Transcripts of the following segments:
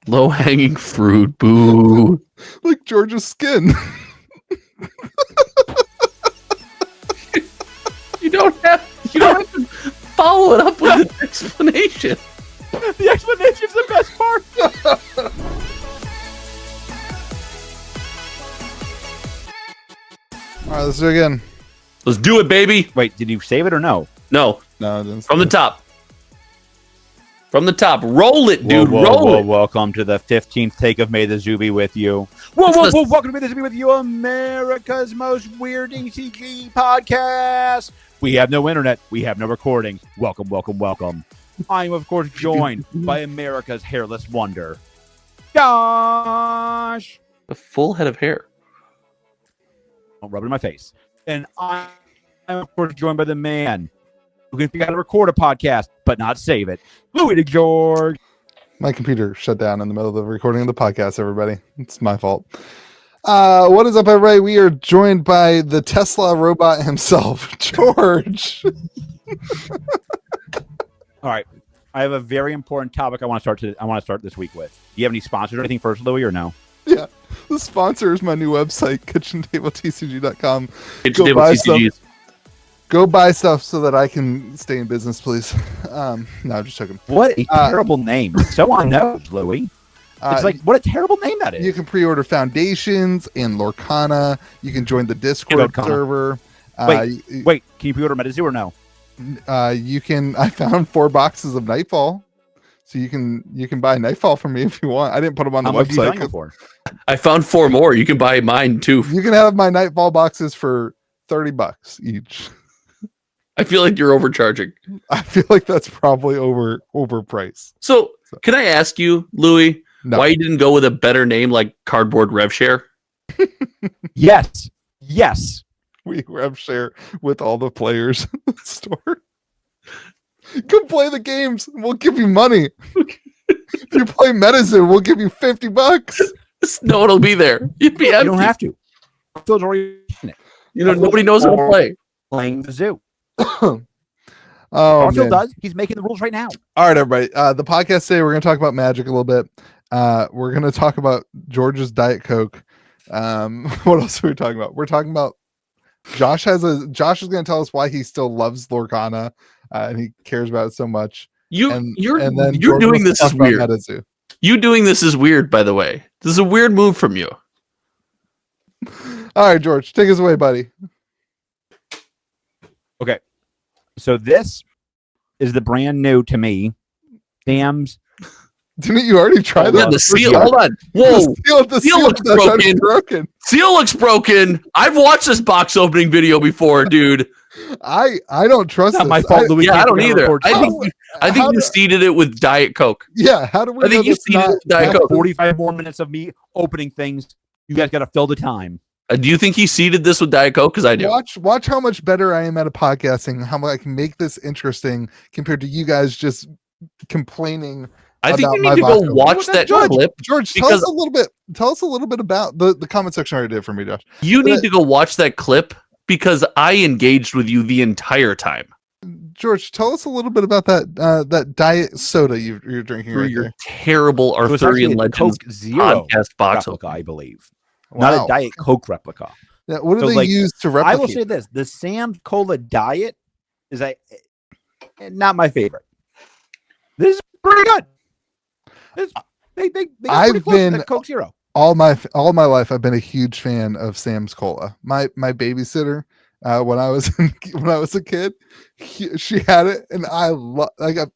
Low-hanging fruit. Boo. Like George's skin. You don't have to follow it up with an explanation. The explanation's the best part. All right, let's do it again. Let's do it, baby. Wait, did you save it or no? No. No, it didn't. From the top. From the top. Roll it, dude. Roll it. Welcome to the 15th take of May the Zoo be with you. Welcome to May the Zoo be with you, America's most weird TCG podcast. We have no internet. We have no recording. Welcome. I'm, of course, joined by America's hairless wonder, Josh. A full head of hair. Don't rub it in my face. And I'm, of course, joined by the man who can figure out how to record a podcast, but not save it, Louis George. My computer shut down in the middle of the recording of the podcast, everybody. It's my fault. What is up, everybody? We are joined by the Tesla robot himself, George. All right. I have a very important topic I want to start this week with. Do you have any sponsors or anything first, Louis, or no? Yeah. The sponsor is my new website, KitchenTableTCG.com. KitchenTableTCGs. Go buy stuff so that I can stay in business, please. No, I'm just joking. What a terrible name. So I know, Louis. It's like, what a terrible name that is. You can pre-order Foundations and Lorcana. You can join the Discord server. Wait, can you pre-order MetaZoo or no? You can. I found 4 boxes of Nightfall, so you can buy Nightfall from me if you want. I didn't put them on the website. How much are you selling for? I found 4 more. You can buy mine too. You can have my Nightfall boxes for $30 each. I feel like you're overcharging. I feel like that's probably overpriced. So can I ask you, Louis, No. why you didn't go with a better name like Cardboard RevShare? Yes. We rev share with all the players in the store. Come play the games and we'll give you money. If you play MetaZoo, we'll give you $50. No one will be there. You'd be empty. You don't have to. Phil's already in it. You know, nobody knows how to play. Playing the zoo. Oh, Phil does. He's making the rules right now. All right, everybody. The podcast today, we're going to talk about Magic a little bit. We're going to talk about George's Diet Coke. What else are we talking about? We're talking about Josh is going to tell us why he still loves Lorcana and he cares about it so much. You're doing this is weird. MetaZoo. You doing this is weird, by the way. This is a weird move from you. All right, George, take us away, buddy. Okay. So this is the brand new to me, Sam's. Didn't you already try that? Yeah, the seal. Hold on. Whoa. The seal looks broken. Seal looks broken. I've watched this box opening video before, dude. I don't trust Not this. my fault, Louis. I don't either. I think you seeded it with Diet Coke. Yeah, how do we? I think you seeded it with Diet Coke. 45 more minutes of me opening things. You guys got to fill the time. Do you think he seeded this with Diet Coke? Because I do. Watch how much better I am at a podcasting. How I can make this interesting compared to you guys just complaining. I think you need to go watch that clip. George, tell us a little bit about the comment section already did for me, Josh. You need to go watch that clip because I engaged with you the entire time. George, tell us a little bit about that diet soda you're drinking through right your there. terrible Arthurian Legends Coke Zero podcast box replica, I believe. Wow. Not a Diet Coke replica. Yeah, what do they use to replicate? I will say this: the Sam's Cola Diet is not my favorite. This is pretty good. I've been Coke Zero all my life. I've been a huge fan of Sam's Cola. My babysitter, when I was a kid, she had it, and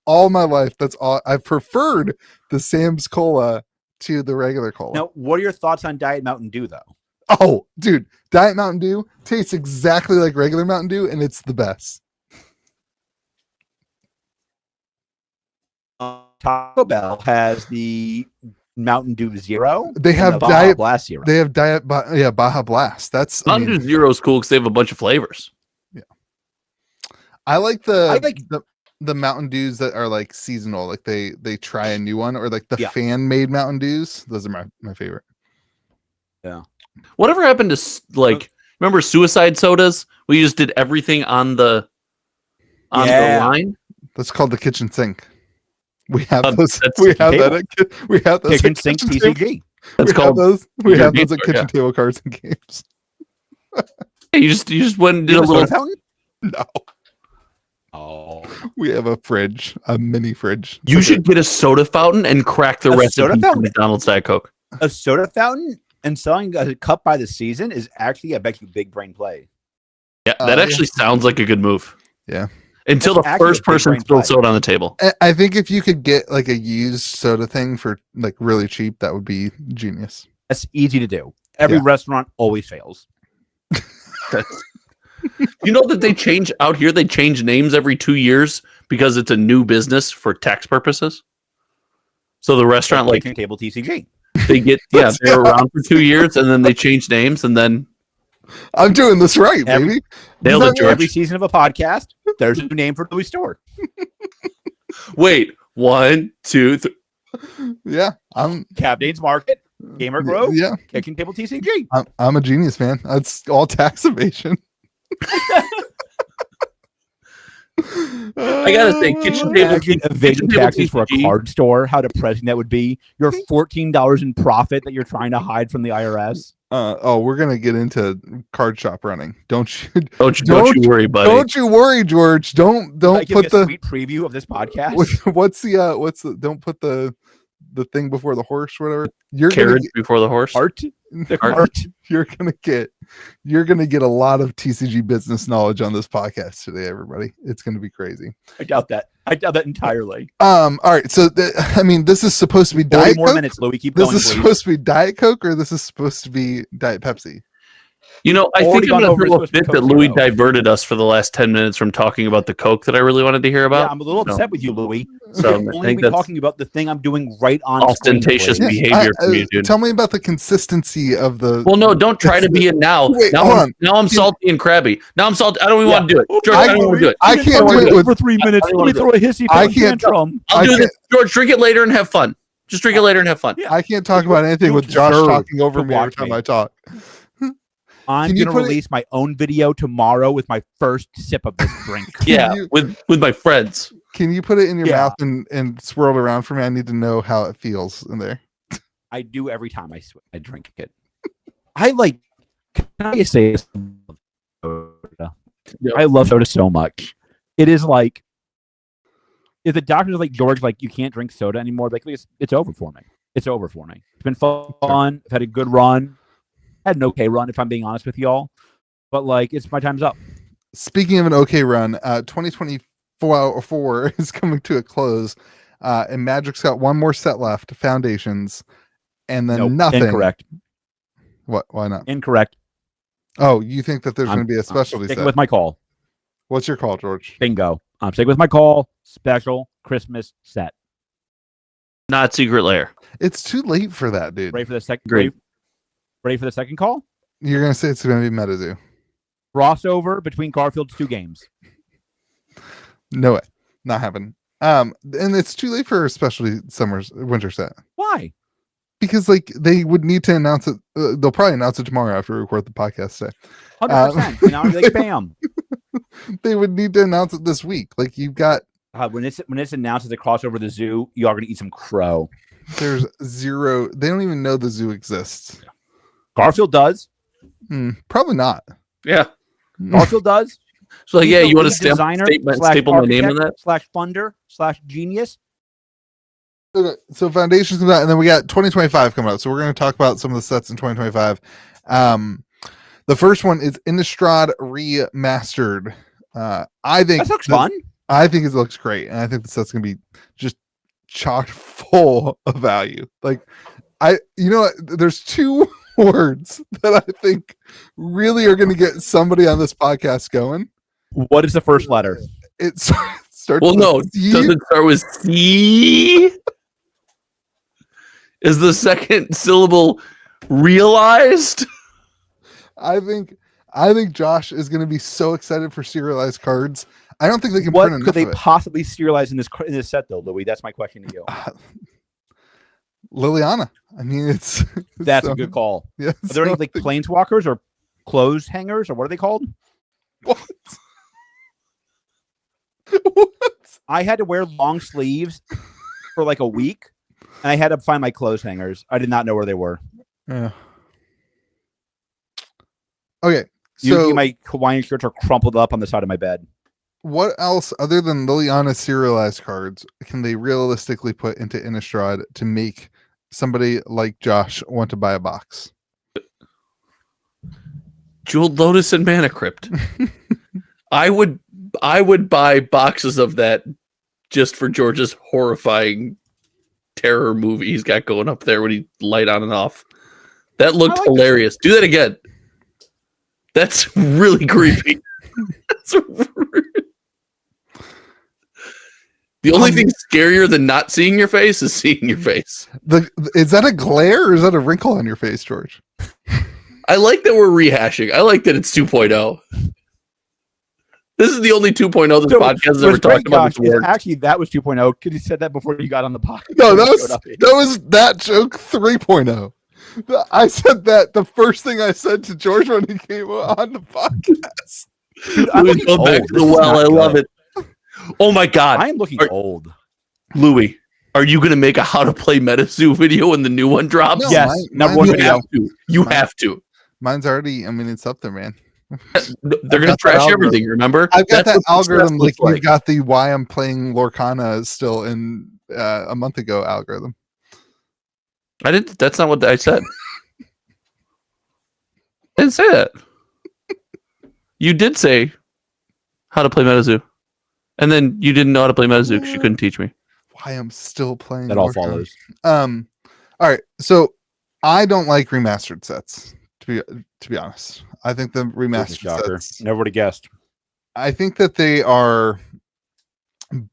all my life. That's all I preferred, the Sam's Cola to the regular cola. Now, what are your thoughts on Diet Mountain Dew, though? Oh, dude, Diet Mountain Dew tastes exactly like regular Mountain Dew, and it's the best. Taco Bell has the Mountain Dew Zero. They have Baja Blast Zero. They have Baja Blast. That's Mountain Dew Zero is cool because they have a bunch of flavors. Yeah, I like the Mountain Dews that are like seasonal. Like they try a new one, or like the fan made Mountain Dews. Those are my favorite. Yeah. Whatever happened to remember suicide sodas? We just did everything on the line. That's called the kitchen sink. We have those. We have that. We have those. Kitchen Sink TCG. That's called those. We have those at Kitchen Table Cards and Games. Hey, you just went and did a little fountain. No. Oh, we have a fridge, a mini fridge. You should get a soda fountain and crack the recipe for McDonald's Diet Coke. A soda fountain and selling a cup by the season is actually, I bet you, big brain play. Yeah, that actually sounds like a good move. Yeah. Until the first person spilled soda on the table. I think if you could get like a used soda thing for like really cheap, that would be genius. That's easy to do. Every restaurant always fails. You know that they change out here, they change names every 2 years because it's a new business for tax purposes. So the restaurant, like Table TCG, they get they're around for 2 years and then they change names and then I'm doing this right, baby. Nailed it, George. Every season of a podcast, there's a new name for the store. Wait, 1, 2, 3. Yeah, I'm Captain's Market, Gamer Grove, yeah, Kitchen Table TCG. I'm a genius, man. That's all tax evasion. I gotta say, Kitchen Table evading taxes for a card store. How depressing that would be. Your $14 in profit that you're trying to hide from the IRS. We're gonna get into card shop running. Don't you worry, buddy. Don't you worry, George. Don't put the sweet preview of this podcast. What's the don't put the thing before the horse, whatever. You're carriage before the horse. The cart. You're gonna get a lot of TCG business knowledge on this podcast today, everybody. It's gonna be crazy. I doubt that. Entirely. All right. So this is supposed to be Diet more Coke? Minutes, Louis. Keep going. This is supposed to be Diet Coke, or this is supposed to be Diet Pepsi? You know, I think I'm going to throw a fit that Louis diverted us for the last 10 minutes from talking about the Coke that I really wanted to hear about. Yeah, I'm a little upset with you, Louis. So I'm only talking about the thing I'm doing right on ostentatious behavior from you, dude. Tell me about the consistency of the. Well, no, don't try to be it now. Wait, now I'm salty and crabby. Now I'm salty. I don't even want to do it. George, I don't want to do it. I can't do it for 3 minutes. Let me throw a hissy tantrum. I'll do this. George, drink it later and have fun. Just drink it later and have fun. I can't talk about anything with Josh talking over me every time I talk. I'm going to release my own video tomorrow with my first sip of this drink. with my friends. Can you put it in your mouth and swirl it around for me? I need to know how it feels in there. I do every time I drink it. Can I just say this? I love soda so much. It is like, if the doctor's like, George, like, you can't drink soda anymore, like, it's over for me. It's over for me. It's been fun. I've had a good run. Had an okay run, if I'm being honest with y'all, but like, my time's up. Speaking of an okay run, 2024 is coming to a close, and Magic's got one more set left, Foundations, and then nothing. Incorrect. What? Why not? Incorrect. Oh, you think that there's going to be a specialty set? With my call. What's your call, George? Bingo. I'm sticking with my call. Special Christmas set. Not Secret Lair. It's too late for that, dude. Ready for the second? Great. Ready for the second call? You're going to say it's going to be MetaZoo. Crossover between Garfield's 2 games. No way. Not happening. And it's too late for a specialty winter set. Why? Because like they would need to announce it. They'll probably announce it tomorrow after we record the podcast today. 100%. Now they bam. They would need to announce it this week. Like you've got when it's announced as a crossover the zoo, you are going to eat some crow. There's zero. They don't even know the zoo exists. Garfield does. Probably not. Yeah. Garfield does. So like, you want to staple my name in that? /funder/genius. Okay, so Foundations comes out, and then we got 2025 coming out. So we're going to talk about some of the sets in 2025. The first one is Inrad Remastered. I think that looks fun. I think it looks great, and I think the set's going to be just chock full of value. Like, there's 2 words that I think really are going to get somebody on this podcast going. What is the first letter? It starts. Well, no, does it start with C? Is the second syllable realized? I think Josh is going to be so excited for serialized cards. I don't think they can. What print could they of it. possibly serialize in this set, though, Louis? That's my question to you. Liliana. I mean, it's that's a good call. Yeah, are there any like planeswalkers or clothes hangers or what are they called? What? I had to wear long sleeves for like a week, and I had to find my clothes hangers. I did not know where they were. Yeah. Okay. Usually So my Hawaiian shirts are crumpled up on the side of my bed. what else other than Liliana serialized cards can they realistically put into Innistrad to make somebody like Josh want to buy a box? Jeweled Lotus and Mana Crypt. I would buy boxes of that just for George's horrifying terror movie he's got going up there when he light on and off. That looked hilarious. Do that again. That's really creepy. The only thing scarier than not seeing your face is seeing your face. Is that a glare or is that a wrinkle on your face, George? I like that we're rehashing. I like that it's 2.0. This is the only 2.0 this podcast has ever talked about. Actually, that was 2.0 because you said that before you got on the podcast. No, that was that joke 3.0. I said that the first thing I said to George when he came on the podcast. Dude, I'm Louis, go back to the well. I love it. Oh my god. I am looking old. Louis, are you going to make a how to play MetaZoo video when the new one drops? No, yes. Number one video. You have to. Mine's already, I mean, it's up there, man. They're going to trash everything, remember? I've got that algorithm like you've got the why I'm playing Lorcana still in a month ago algorithm. That's not what I said. I didn't say that. You did say how to play MetaZoo. And then you didn't know how to play MetaZoo because you couldn't teach me. Why I'm still playing that all follows. All right. So I don't like remastered sets, to be honest. I think the remastered sets, never would have guessed. I think that they are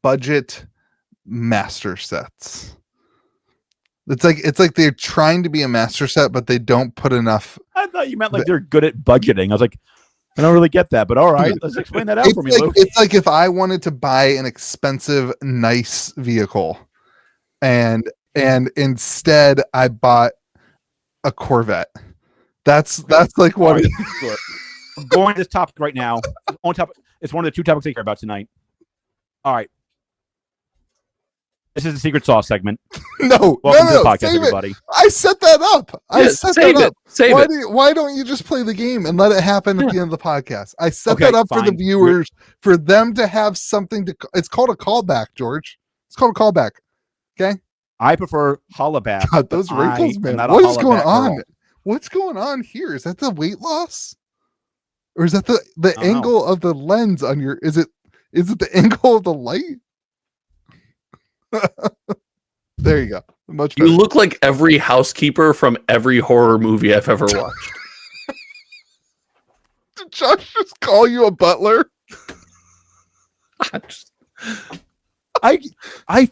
budget master sets. It's like they're trying to be a master set, but they don't put enough. I thought you meant like they're good at budgeting. I was like, I don't really get that, but all right, let's explain that out for me, Luke. It's like if I wanted to buy an expensive, nice vehicle, and instead I bought a Corvette. That's like what. Right, sure. I'm going to this topic right now. It's one of the two topics I care about tonight. All right. This is the secret sauce segment. Welcome to the podcast, everybody. I set that up. Why don't you just play the game and let it happen at the end of the podcast? I set that up for the viewers, for them to have something to. It's called a callback, George. It's called a callback. Okay. I prefer hollaback. God, those wrinkles, man. What is going on? What's going on here? Is that the weight loss, or is that the angle of the lens on your? Is it the angle of the light? There you go. Much better. You look like every housekeeper from every horror movie I've ever watched. Did Josh just call you a butler? I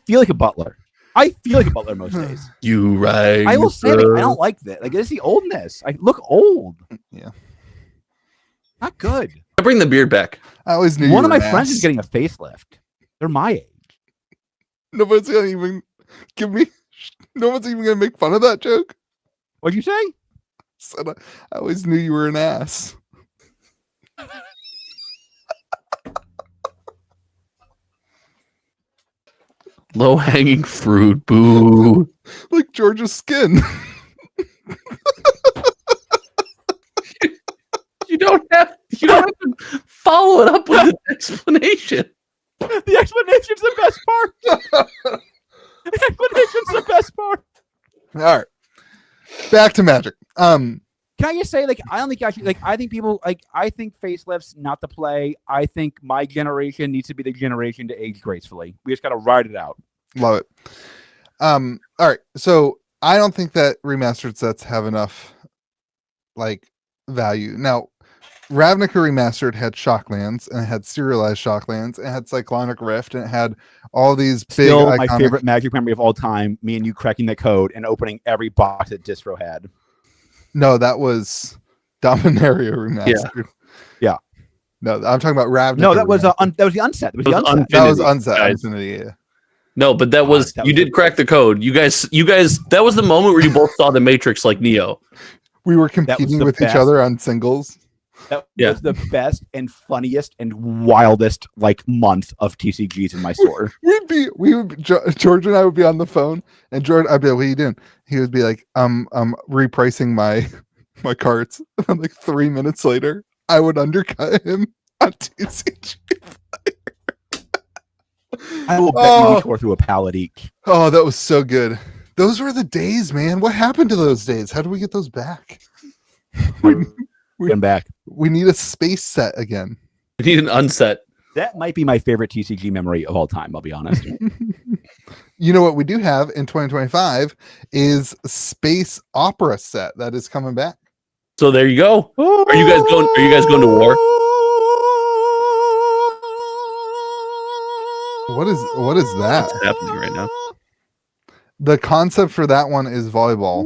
feel like a butler. I feel like a butler most days. You right. I will say, like, I don't like that. Like, it's the oldness. I look old. Yeah. Not good. I bring the beard back. I always knew one of my friends is getting a facelift. They're my age. Nobody's gonna even give me. No one's even gonna make fun of that joke. What'd you say? Said I always knew you were an ass. Low hanging fruit. Boo. Like George's skin. You don't have to follow it up with an explanation. The explanation's the best part. The explanation's the best part. All right. Back to Magic. Can I just say, like, I don't think actually, like, I think people, like, I think facelifts not to play. I think my generation needs to be the generation to age gracefully. We just got to ride it out. Love it. All right. So I don't think that remastered sets have enough, like, value. Now, Ravnica Remastered had Shocklands, and it had serialized Shocklands, and it had Cyclonic Rift, and it had all these big Still iconic... my favorite Magic memory of all time, me and you cracking the code and opening every box that Distro had. No, that was Dominaria Remastered. Yeah. No, I'm talking about Ravnica. No, that was the unset. That was unset. Infinity, yeah. No, but that was you did crack the code. You guys that was the moment where you both saw the Matrix like Neo. We were competing with each other on singles. That was the best and funniest and wildest month of TCGs in my store. George and I would be on the phone, and George, I'd be like, "What are you doing?" He would be like, I'm repricing my carts." And then 3 minutes later, I would undercut him on TCG. I will bet you tore through a pallet each. Oh, that was so good. Those were the days, man. What happened to those days? How do we get those back? Come back. We need a space set again. We need an unset. That might be my favorite TCG memory of all time, I'll be honest. You know what we do have in 2025 is Space Opera set that is coming back. So there you go. Are you guys going to war? What is that? What's happening right now? The concept for that one is volleyball.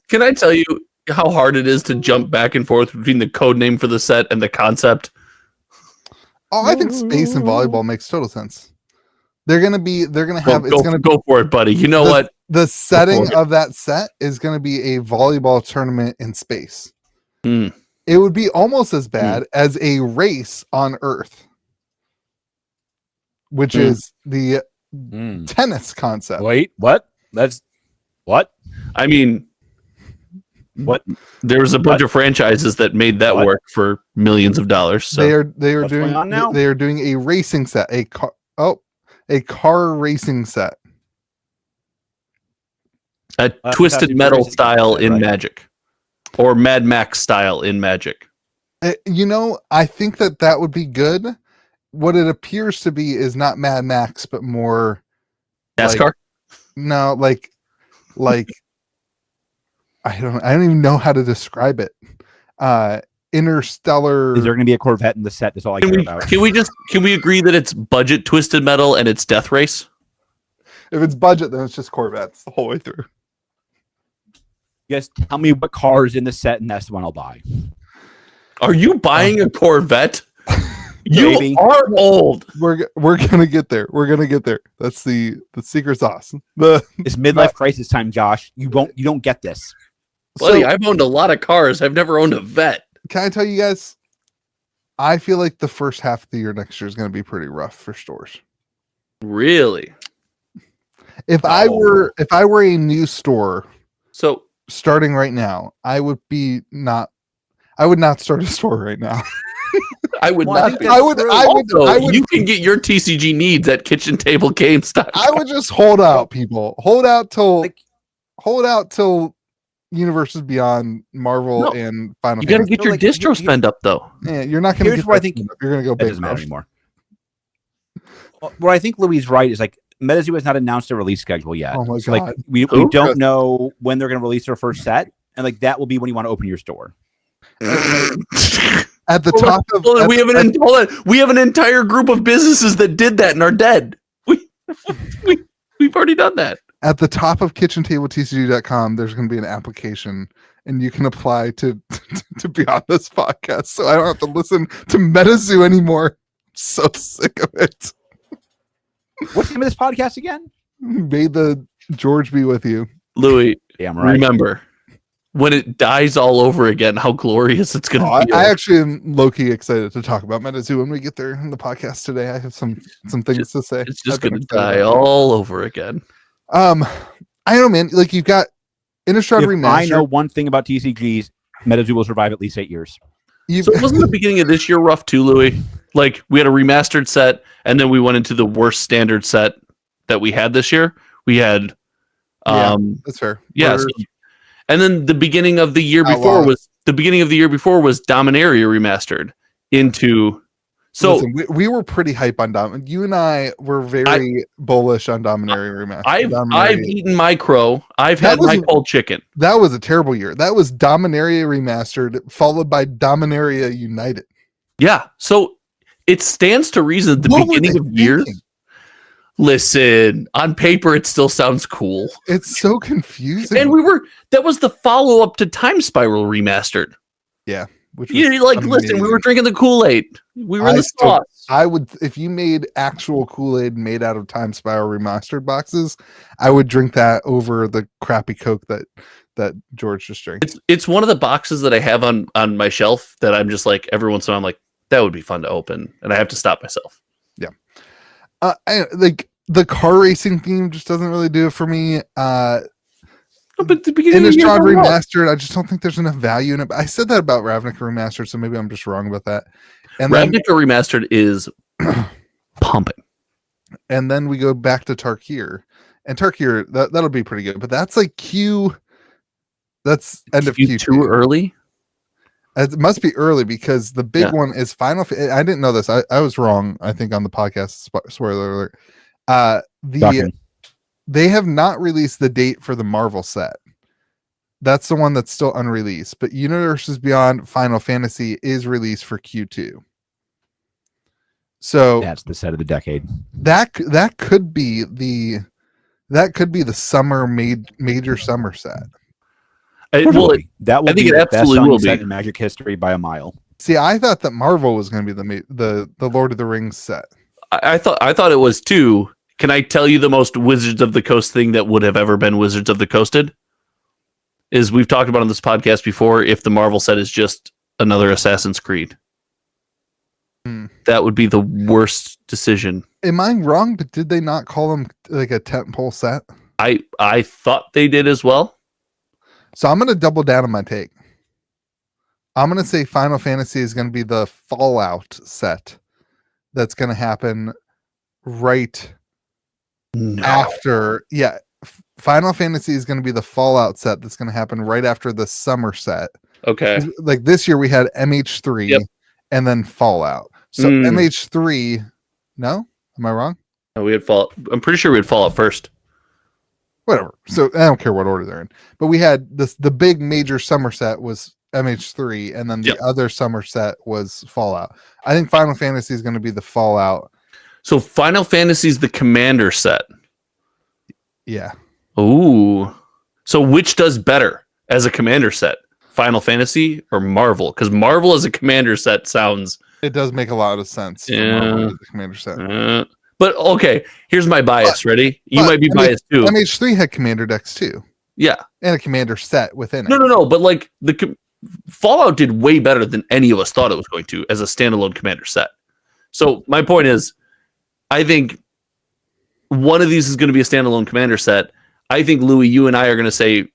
Can I tell you how hard it is to jump back and forth between the code name for the set and the concept? Oh, I think space and volleyball makes total sense. They're gonna have go for it, buddy. You know what? The setting of that set is gonna be a volleyball tournament in space. Mm. It would be almost as bad as a race on Earth, which is the tennis concept. Wait, what? That's what? I mean, what? There was a bunch of franchises that made that work for millions of dollars. So They are doing a racing set, a car racing set. A Twisted Metal style in Magic, or Mad Max style in Magic. I think that would be good. What it appears to be is not Mad Max, but more NASCAR. I don't even know how to describe it. Interstellar. Is there going to be a Corvette in the set? That's all I care about. Can we agree that it's budget Twisted Metal and it's Death Race? If it's budget, then it's just Corvettes the whole way through. Yes, tell me what car is in the set, and that's the one I'll buy. Are you buying a Corvette? You are old. We're gonna get there. That's the secret sauce. It's midlife crisis time, Josh. You don't get this. Buddy, I've owned a lot of cars. I've never owned a vet. Can I tell you guys? I feel like the first half of the year next year is going to be pretty rough for stores. Really? If I were a new store, so starting right now, I would not start a store right now. I would not. You can get your TCG needs at KitchenTableGames.com. I would just hold out, people. Hold out till Universes Beyond, Marvel, and Final Fantasy. You got to get your distro spend up, though. Yeah, you're not going to. Here's where I think you're going to go big. It doesn't matter anymore. Where I think Louis is right is MetaZoo has not announced a release schedule yet. Oh my god! We don't know when they're going to release their first set, and that will be when you want to open your store. At the top of we have an entire group of businesses that did that and are dead. We've already done that. At the top of KitchenTableTCG.com, there's going to be an application, and you can apply to be on this podcast. So I don't have to listen to MetaZoo anymore. I'm so sick of it. What's the name of this podcast again? May the George be with you, Louis. Damn right. Remember, when it dies all over again, how glorious it's going to be. I actually am low-key excited to talk about MetaZoo when we get there in the podcast today. I have some things to say. It's just going to die all over again. I don't know, man. You've got Innistrad Remastered. I know one thing about TCGs: MetaZoo will survive at least 8 years. So wasn't the beginning of this year rough too, Louis? We had a remastered set, and then we went into the worst standard set that we had this year. We had, that's fair. Yeah, and then the beginning of the year before was Dominaria remastered into. So listen, we were pretty hype on Dom. You and I were very bullish on Dominaria Remastered. I've eaten my crow. I've had my cold chicken. That was a terrible year. That was Dominaria Remastered followed by Dominaria United. Yeah. So it stands to reason at the beginning of years. Listen, on paper it still sounds cool. It's so confusing. And that was the follow-up to Time Spiral Remastered. Yeah. which was You like listen. We amazing. were drinking the Kool-Aid. We were in the still- sauce. I would, if you made actual Kool-Aid made out of Time Spiral remastered boxes, I would drink that over the crappy Coke that George just drank. It's one of the boxes that I have on my shelf that I'm just like every once in a while I'm like that would be fun to open, and I have to stop myself. Like the car racing theme just doesn't really do it for me. But the beginning of the year, Innistrad went well. Remastered, I just don't think there's enough value in it. But I said that about Ravnica Remastered, so maybe I'm just wrong about that. And then, Ravnica Remastered is pumping. and then we go back to Tarkir, and Tarkir that'll be pretty good. But that's like Q. That's end of You Q2. too early. It must be early because the big Yeah. one is Final. I didn't know this. I was wrong. I think on the podcast. Spoiler alert. Shocking. They have not released the date for the Marvel set. That's the one that's still unreleased. But Universes Beyond Final Fantasy is released for Q2. So That's the set of the decade. that could be the summer major summer set. Totally. That will I think be it the best absolutely selling will set be. in Magic history by a mile. See, I thought that Marvel was going to be the Lord of the Rings set. I thought it was too. Can I tell you the most Wizards of the Coast thing that would have ever been Wizards of the Coasted? Is we've talked about on this podcast before. If the Marvel set is just another Assassin's Creed, that would be the worst decision. Am I wrong? But did they not call them like a tentpole set? I thought they did as well. So I'm going to double down on my take. I'm going to say Final Fantasy is going to be the Fallout set that's going to happen right No. after. Yeah, Final Fantasy is going to be the Fallout set that's going to happen right after the summer set. Okay. Like this year we had MH3 Yep. and then Fallout. So MH3, no? Am I wrong? No, we had Fallout. I'm pretty sure we had Fallout first. Whatever. So I don't care what order they're in. But we had the big major summer set was MH3, and then the Yep. other summer set was Fallout. I think Final Fantasy is going to be the Fallout. So Final Fantasy's the Commander set. Yeah. Ooh. So which does better as a Commander set? Final Fantasy or Marvel? Because Marvel as a Commander set sounds. It does make a lot of sense. for Marvel to be the Commander set. But okay, here's my bias. Ready? You but might be biased too. MH3 had Commander decks too, Yeah. and a Commander set within it. No. But like Fallout did way better than any of us thought it was going to as a standalone Commander set. So my point is, I think one of these is going to be a standalone Commander set. I think Louis, you and I are going to say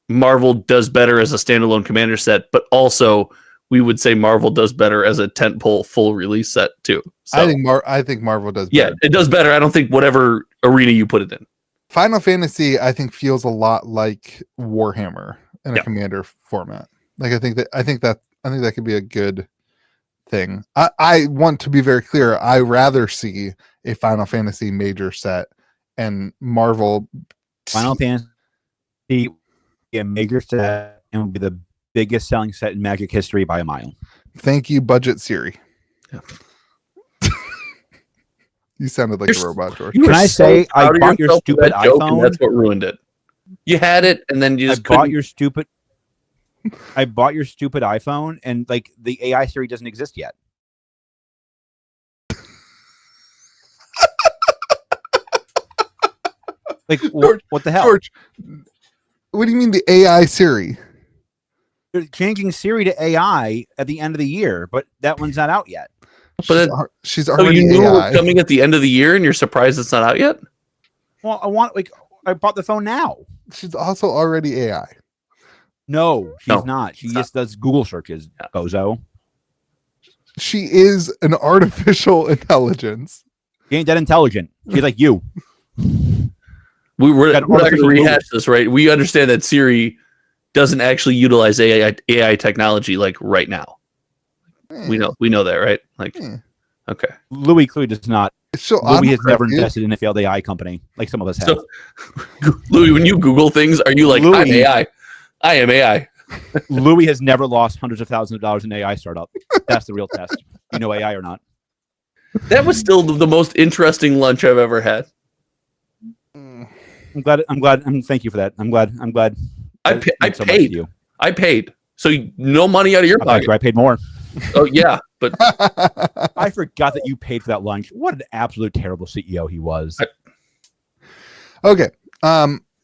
Marvel does better as a standalone Commander set, but also we would say Marvel does better as a tentpole full release set too. So, I think Marvel does. yeah, better. it does better. I don't think whatever arena you put it in. Final Fantasy, I think, feels a lot like Warhammer in a Yeah. Commander format. Like I think that could be a good thing. I want to be very clear. I rather see a Final Fantasy major set and Marvel. Final Fantasy be a major set and will be the biggest selling set in Magic history by a mile. Thank you, Budget Siri. Yeah. You sounded like a robot, George. You Can were I say I proud of bought your yourself for stupid that joke, and iPhone? that's what ruined it. You had it, and then you I just bought couldn't. your stupid iPhone, and like the AI Siri doesn't exist yet. Like what the hell? George, what do you mean the AI Siri? They're changing Siri to AI at the end of the year, but that one's not out yet. But she's So already you knew it AI. was coming at the end of the year, and you're surprised it's not out yet. Well, I bought the phone now. She's also already AI. No, she's No, not. She it's just does Google searches, bozo. She is an artificial intelligence. She ain't that intelligent. She's like you. We're Got not going to artificial rehash this, right? We understand that Siri doesn't actually utilize AI technology like right now. We know that, right? Like, okay. Louis clearly does not. She'll Louis has autocorrect never you. invested in a failed AI company like some of us have. So, Louis, when you Google things, are you like, I'm Louis- AI? I am AI. Louis has never lost hundreds of thousands of dollars in AI startup. That's the real test. You know AI or not? That was still the most interesting lunch I've ever had. I'm glad. Thank you for that. I'm glad. I that it meant so much to paid. you. I paid. So no money out of your Thank pocket. you. I paid more. Oh yeah, but I forgot that you paid for that lunch. What an absolute terrible CEO he was. Okay.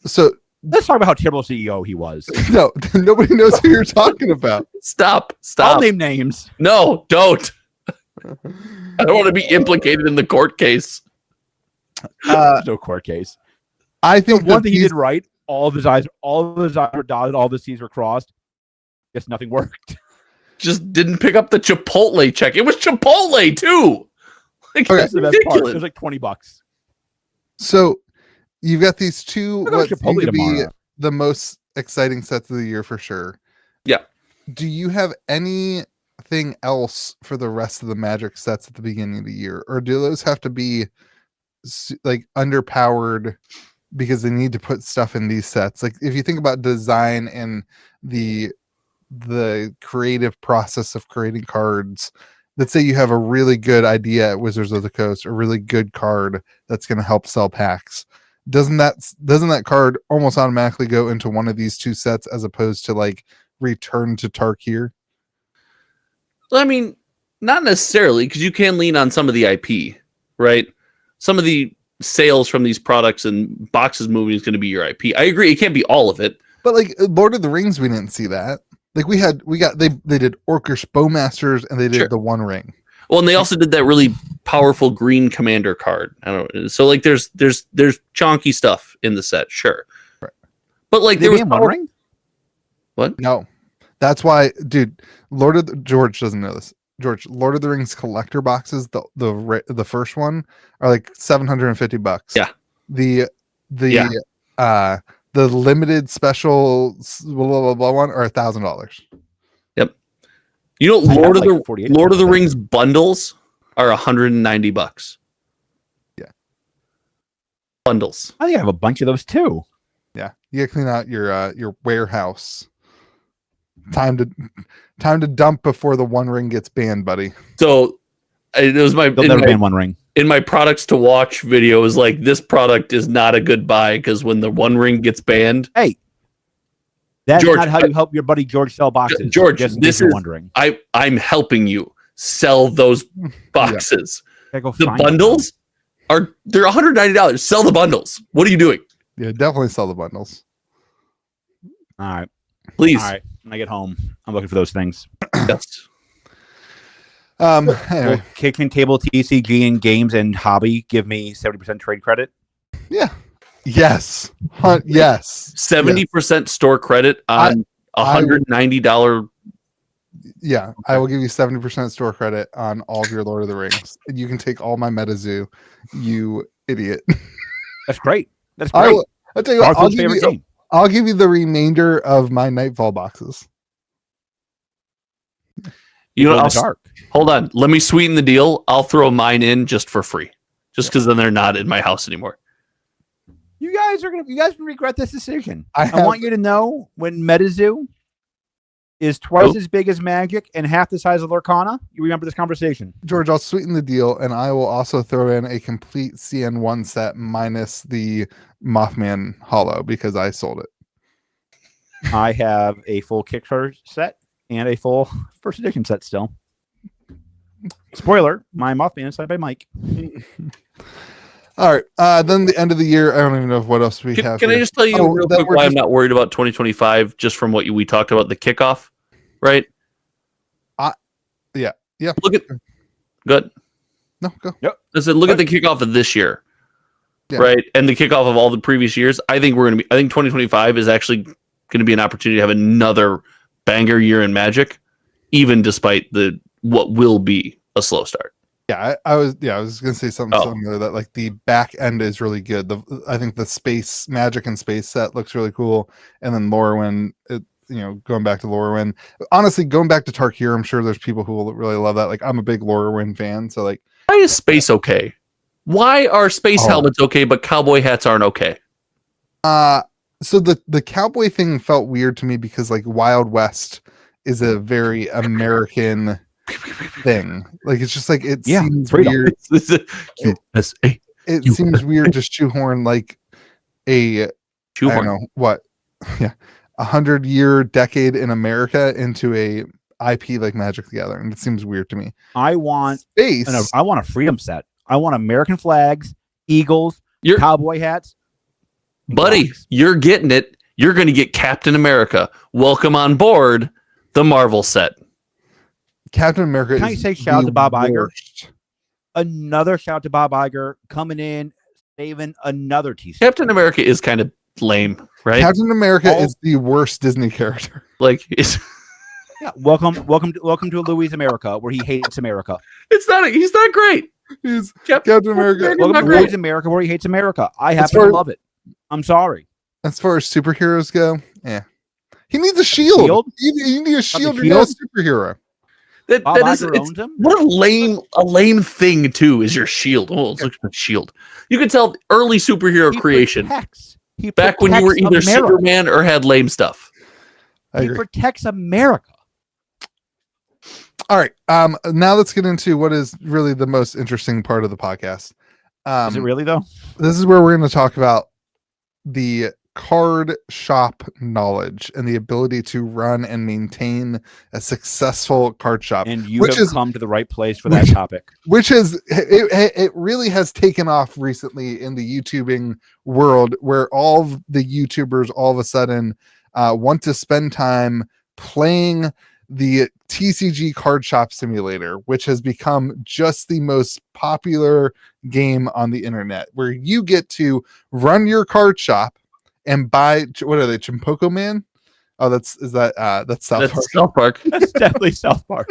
So Let's talk about how terrible CEO he was. no, nobody knows who you're talking about. stop. I'll name names. No, don't. I don't want to be implicated in the court case. There's no court case. I think One thing he did right, all of his I's were dotted, all of his T's were crossed. Guess nothing worked. Just didn't pick up the Chipotle check. It was Chipotle too. Like, Okay. that's That's the best part. It ridiculous. was like $20. So you've got these two Look at what seem Chipotle to be tomorrow. the most exciting sets of the year for sure. Yeah. Do you have anything else for the rest of the Magic sets at the beginning of the year, or do those have to be like underpowered because they need to put stuff in these sets? Like if you think about design and the creative process of creating cards, let's say you have a really good idea at Wizards of the Coast, a really good card that's going to help sell packs. Doesn't that card almost automatically go into one of these two sets as opposed to like Return to Tarkir? I mean, not necessarily, because you can lean on some of the IP, right? Some of the sales from these products and boxes moving is going to be your IP. I agree, it can't be all of it. But like Lord of the Rings, we didn't see that. Like they did Orcish Bowmasters and they did Sure. the One Ring. Well, and they also did that really powerful green commander card. I don't know. So like there's chonky stuff in the set, sure. Right. But like there was One ring? What? No, that's why, dude. George doesn't know this. George, Lord of the Rings collector boxes, the first one are like $750. Yeah. The limited special blah blah blah one are $1,000. Yep. You know, I have Lord of like the 48 Lord of the of them. Rings bundles are $190. Yeah. Bundles. I think I have a bunch of those too. Yeah, you gotta clean out your warehouse. Time to dump before the One Ring gets banned, buddy. So it was They'll never ban One Ring. in my products to watch video is like, this product is not a good buy because when the One Ring gets banned, Hey, that's George, not how you help your buddy George sell boxes. George, just in this case you're is- wondering. I'm helping you sell those boxes. Gotta go The find bundles they're $190. Sell the bundles. What are you doing? Yeah, definitely sell the bundles. them. All right. Please. All right. When I get home, I'm looking for those things. Yes. Anyway, Will Kitchen Table TCG and games and hobby give me 70% trade credit? yeah, yes, yes, 70% store credit on $190. yeah. I will give you 70% store credit on all of your Lord of the Rings. And you can take all my MetaZoo, you idiot. That's great. That's I great. will, I'll tell you what. Garfield's favorite game. I'll give you the remainder of my Nightfall boxes. You know, Glow in I'll, the dark. hold on. Let me sweeten the deal. I'll throw mine in just for free, just because then they're not in my house anymore. You guys will regret this decision. I I want you to know when MetaZoo is twice as big as Magic and half the size of Lorcana, you remember this conversation. George, I'll sweeten the deal, and I will also throw in a complete CN1 set minus the Moth Man Hollow because I sold it. I have a full Kickstarter set and a full first edition set still. Spoiler, my Mothman is signed by Mike. All right. Then the end of the year, I don't even know what else we have. Can I here. just tell you Oh, real that quick we're why I'm just- not worried about 2025, just from what we talked about, the kickoff, right? Yeah. Look at good. No, go. I said, look at the kickoff of this year, Yeah. right? And the kickoff of all the previous years. I think 2025 is actually going to be an opportunity to have another banger year in Magic, even despite what will be a slow start. Yeah, I was gonna say something Oh. similar, that like the back end is really good. I think the space Magic and space set looks really cool, and then Lorwyn, going back to Lorwyn. Honestly, going back to Tarkir, I'm sure there's people who will really love that. Like, I'm a big Lorwyn fan, so like, Why is space okay? Why are space Oh. helmets okay, but cowboy hats aren't okay? so the cowboy thing felt weird to me because like Wild West is a very American thing. Like, it's just like it seems freedom. weird. USA. It You- seems weird to shoehorn like a I don't Shoehorn. know what. Yeah. 100-year decade in America into a IP like Magic the Gathering. It seems weird to me. I want Space. I want a freedom set. I want American flags, eagles, You're- cowboy hats. and Buddy, dogs. you're getting it. You're going to get Captain America. Welcome on board the Marvel set. Captain America. Can I is say shout out the to Bob Iger? worst. Another shout out to Bob Iger coming in, saving another TCG. Captain America is kind of lame, right? Captain America All- is the worst Disney character. Like it's Yeah, welcome to Louis America, where he hates America. he's not great. He's Captain Captain America. America- Welcome not to great. Louis America, where he hates America. I As happen far- to love it. I'm sorry. As far as superheroes go, yeah, he needs a shield. shield? You need a shield. shield? You're not a superhero. That Bob is Iger it's, owns him. what a lame thing too is your shield. Oh, it's like a shield. You can tell early superhero He creation protects- he back when you were protects either America. Superman or had lame stuff. I He agree. protects America. All right. Now let's get into what is really the most interesting part of the podcast. Is it really though? This is where we're going to talk about the card shop knowledge and the ability to run and maintain a successful card shop, And you which have is- come to the right place for that topic. which is it really has taken off recently in the YouTubing world, where all of the YouTubers all of a sudden want to spend time playing the TCG card shop simulator, which has become just the most popular game on the internet, where you get to run your card shop and buy, what are they, Chimpoko Man? Oh, that's South That's Park. South Park. That's definitely South Park.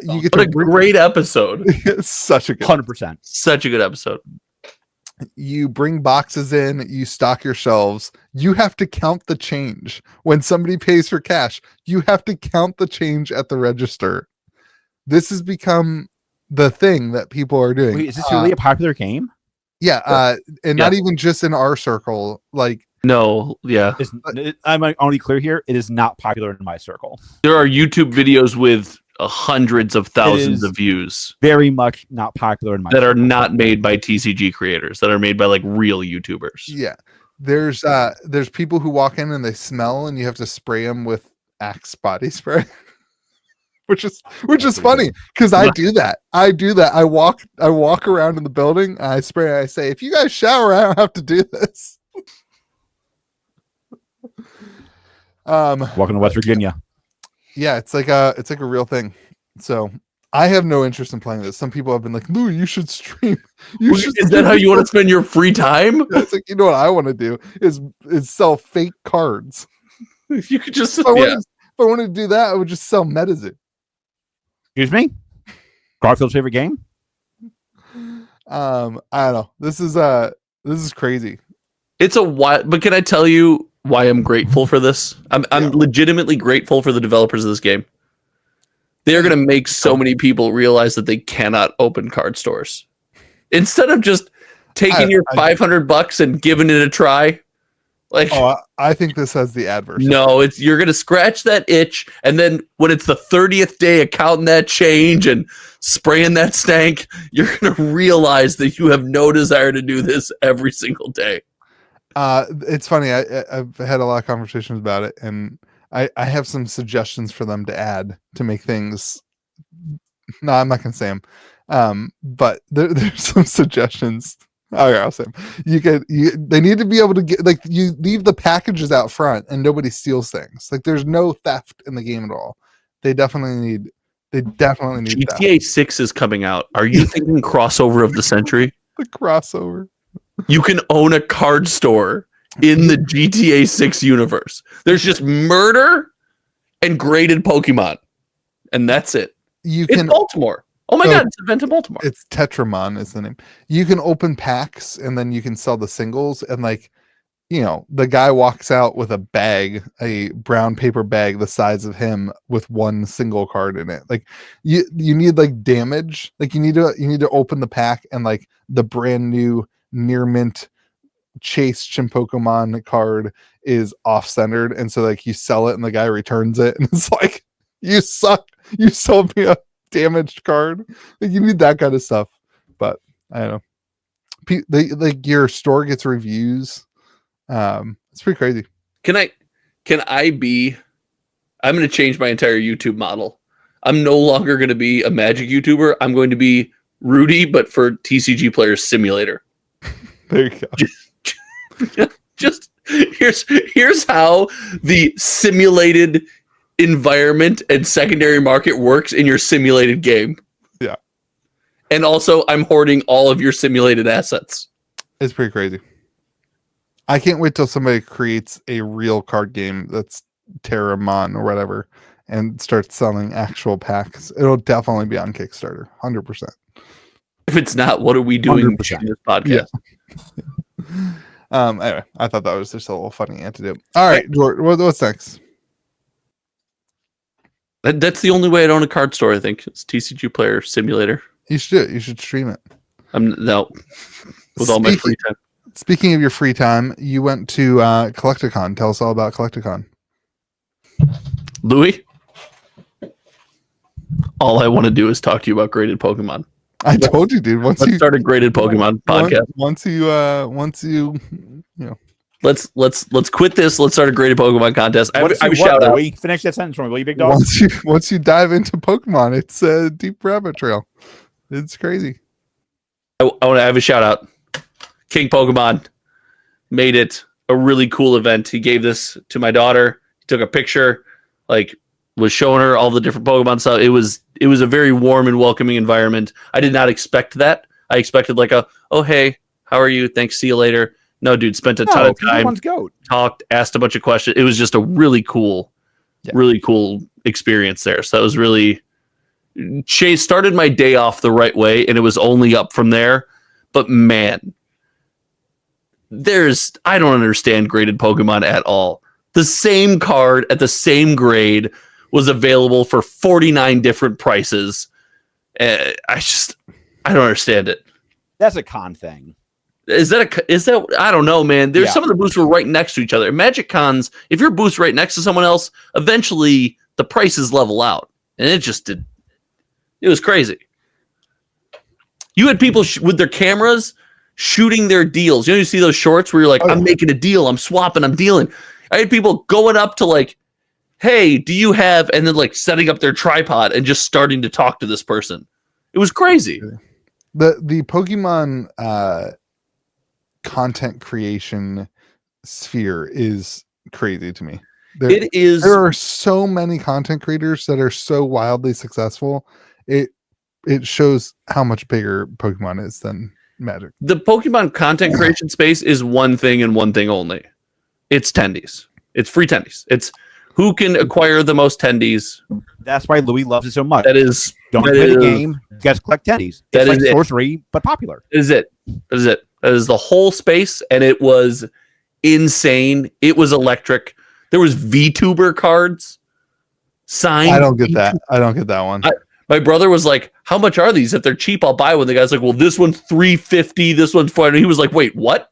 You get What to a great episode. such a good 100%. Such a good episode. you bring boxes in, you stock your shelves, you have to count the change. When somebody pays for cash, you have to count the change at the register. This has become the thing that people are doing. Wait, is this really a popular game? Yeah, and not even just in our circle. Like, No, yeah. I'm only clear here. It is not popular in my circle. There are YouTube videos with hundreds of thousands is of views Very much not popular in my that are circle. not made by TCG creators, that are made by like real YouTubers. yeah, there's people who walk in and they smell, and you have to spray them with Axe body spray. Which is funny because I do that. I walk around in the building. I spray. I say, if you guys shower, I don't have to do this. Welcome to West Virginia. Yeah, it's like a real thing. So I have no interest in playing this. Some people have been like, Lou, you should stream. Is that how you want to spend your free time? It's like, you know what I want to do is sell fake cards. You could just If I wanted to do that, I would just sell Metazoo. Excuse me? Garfield's favorite game? I don't know. This is crazy. It's a while, but can I tell you why I'm grateful for this? I'm legitimately grateful for the developers of this game. They're going to make so many people realize that they cannot open card stores. Instead of just taking your $500 and giving it a try, like, I think this has the adverse. no, you're going to scratch that itch, and then when it's the 30th day of counting that change and spraying that stank, you're going to realize that you have no desire to do this every single day. It's funny. I've had a lot of conversations about it, and I have some suggestions for them to add to make things. No, I'm not gonna say them. But there's some suggestions. Okay, I'll say them. They need to be able to get, like, you leave the packages out front and nobody steals things. Like, there's no theft in the game at all. They definitely need that. GTA 6 is coming out. Are you thinking crossover of the century? The crossover. You can own a card store in the GTA 6 universe. There's just murder and graded Pokemon. And that's it. It's Baltimore. Oh my God, it's an event in Baltimore. It's Tetramon is the name. You can open packs and then you can sell the singles, and, like, you know, the guy walks out with a bag, a brown paper bag the size of him with one single card in it. Like, you need, like, damage. Like, you need to open the pack, and, like, the brand new near mint Chase Chimpokemon card is off-centered, and so, like, you sell it and the guy returns it, and it's like, you suck. You sold me a damaged card. Like, you need that kind of stuff. But I don't know. Like, your store gets reviews. It's pretty crazy. Can I I'm going to change my entire YouTube model. I'm no longer going to be a Magic YouTuber. I'm going to be Rudy, but for TCG Players Simulator. There you go. Just here's how the simulated environment and secondary market works in your simulated game. Yeah. And also, I'm hoarding all of your simulated assets. It's pretty crazy. I can't wait till somebody creates a real card game that's Terramon or whatever and starts selling actual packs. It'll definitely be on Kickstarter, 100%. If it's not, what are we doing 100%. in this podcast? Yeah. Anyway, I thought that was just a little funny antidote. All right, George, what's next? That's the only way I'd own a card store, I think. It's TCG Player Simulator. You should do it. You should stream it. No. With all my free time. Speaking of your free time, you went to Collecticon. Tell us all about Collecticon. Louis, all I want to do is talk to you about graded Pokemon. I told you, dude. Let's start a graded Pokemon podcast. Once you Let's quit this. Let's start a graded Pokemon contest. I have a shout out. Finish that sentence for me, will you, big dog? Once you dive into Pokemon, it's a deep rabbit trail. It's crazy. I want to have a shout out. King Pokemon made it a really cool event. He gave this to my daughter. He took a picture, was showing her all the different Pokemon stuff. It was a very warm and welcoming environment. I did not expect that. I expected oh hey, how are you? Thanks, see you later. No, dude, spent a ton of time, talked, asked a bunch of questions. It was just a really cool experience there. So that was really Chase started my day off the right way, and it was only up from there. But man, I don't understand graded Pokemon at all. The same card at the same grade was available for 49 different prices. I don't understand it. That's a con thing. Is that I don't know, man. There's some of the booths were right next to each other. Magic cons, if your booth's right next to someone else, eventually the prices level out. And it just did. It was crazy. You had people with their cameras shooting their deals. You see those shorts where you're like, I'm making a deal, I'm swapping, I'm dealing. I had people going up to hey, do you have, and then setting up their tripod and just starting to talk to this person. It was crazy. The Pokemon content creation sphere is crazy to me. There are so many content creators that are so wildly successful. It shows how much bigger Pokemon is than Magic. The Pokemon content creation space is one thing and one thing only. It's tendies. It's free tendies. It's who can acquire the most tendies. That's why Louis loves it so much. Don't that play the game. You guys collect tendies. It's like sorcery, but popular. That is it. That is the whole space, and it was insane. It was electric. There was VTuber cards signed. I don't get that. I don't get that one. My brother was like, "How much are these? If they're cheap, I'll buy one." The guy's like, "Well, this one's $350. This one's $400." He was like, "Wait, what?"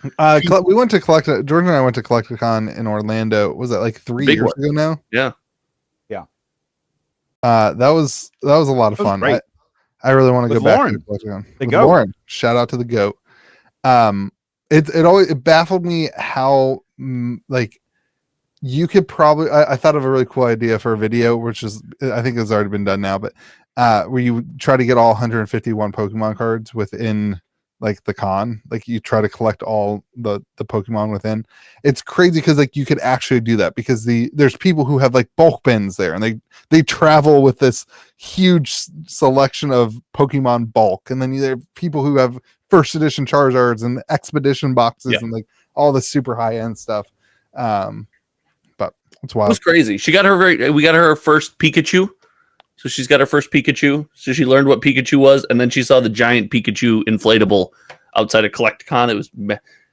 We went to Jordan and I went to Collecticon in Orlando. Was that 3 years ago now? Yeah. That was a lot of fun. I really want to go back to Collecticon. With Lauren. Shout out to the GOAT. It baffled me how you could probably I thought of a really cool idea for a video, which is I think it's already been done now, but where you try to get all 151 Pokemon cards within the con, you try to collect all the Pokemon within. It's crazy because you could actually do that because there's people who have bulk bins there and they travel with this huge selection of Pokemon bulk, and then there are people who have first edition Charizards and expedition boxes and all the super high end stuff. But it's wild. It was crazy. We got her first Pikachu. So she's got her first Pikachu. So she learned what Pikachu was, and then she saw the giant Pikachu inflatable outside of Collecticon. It was,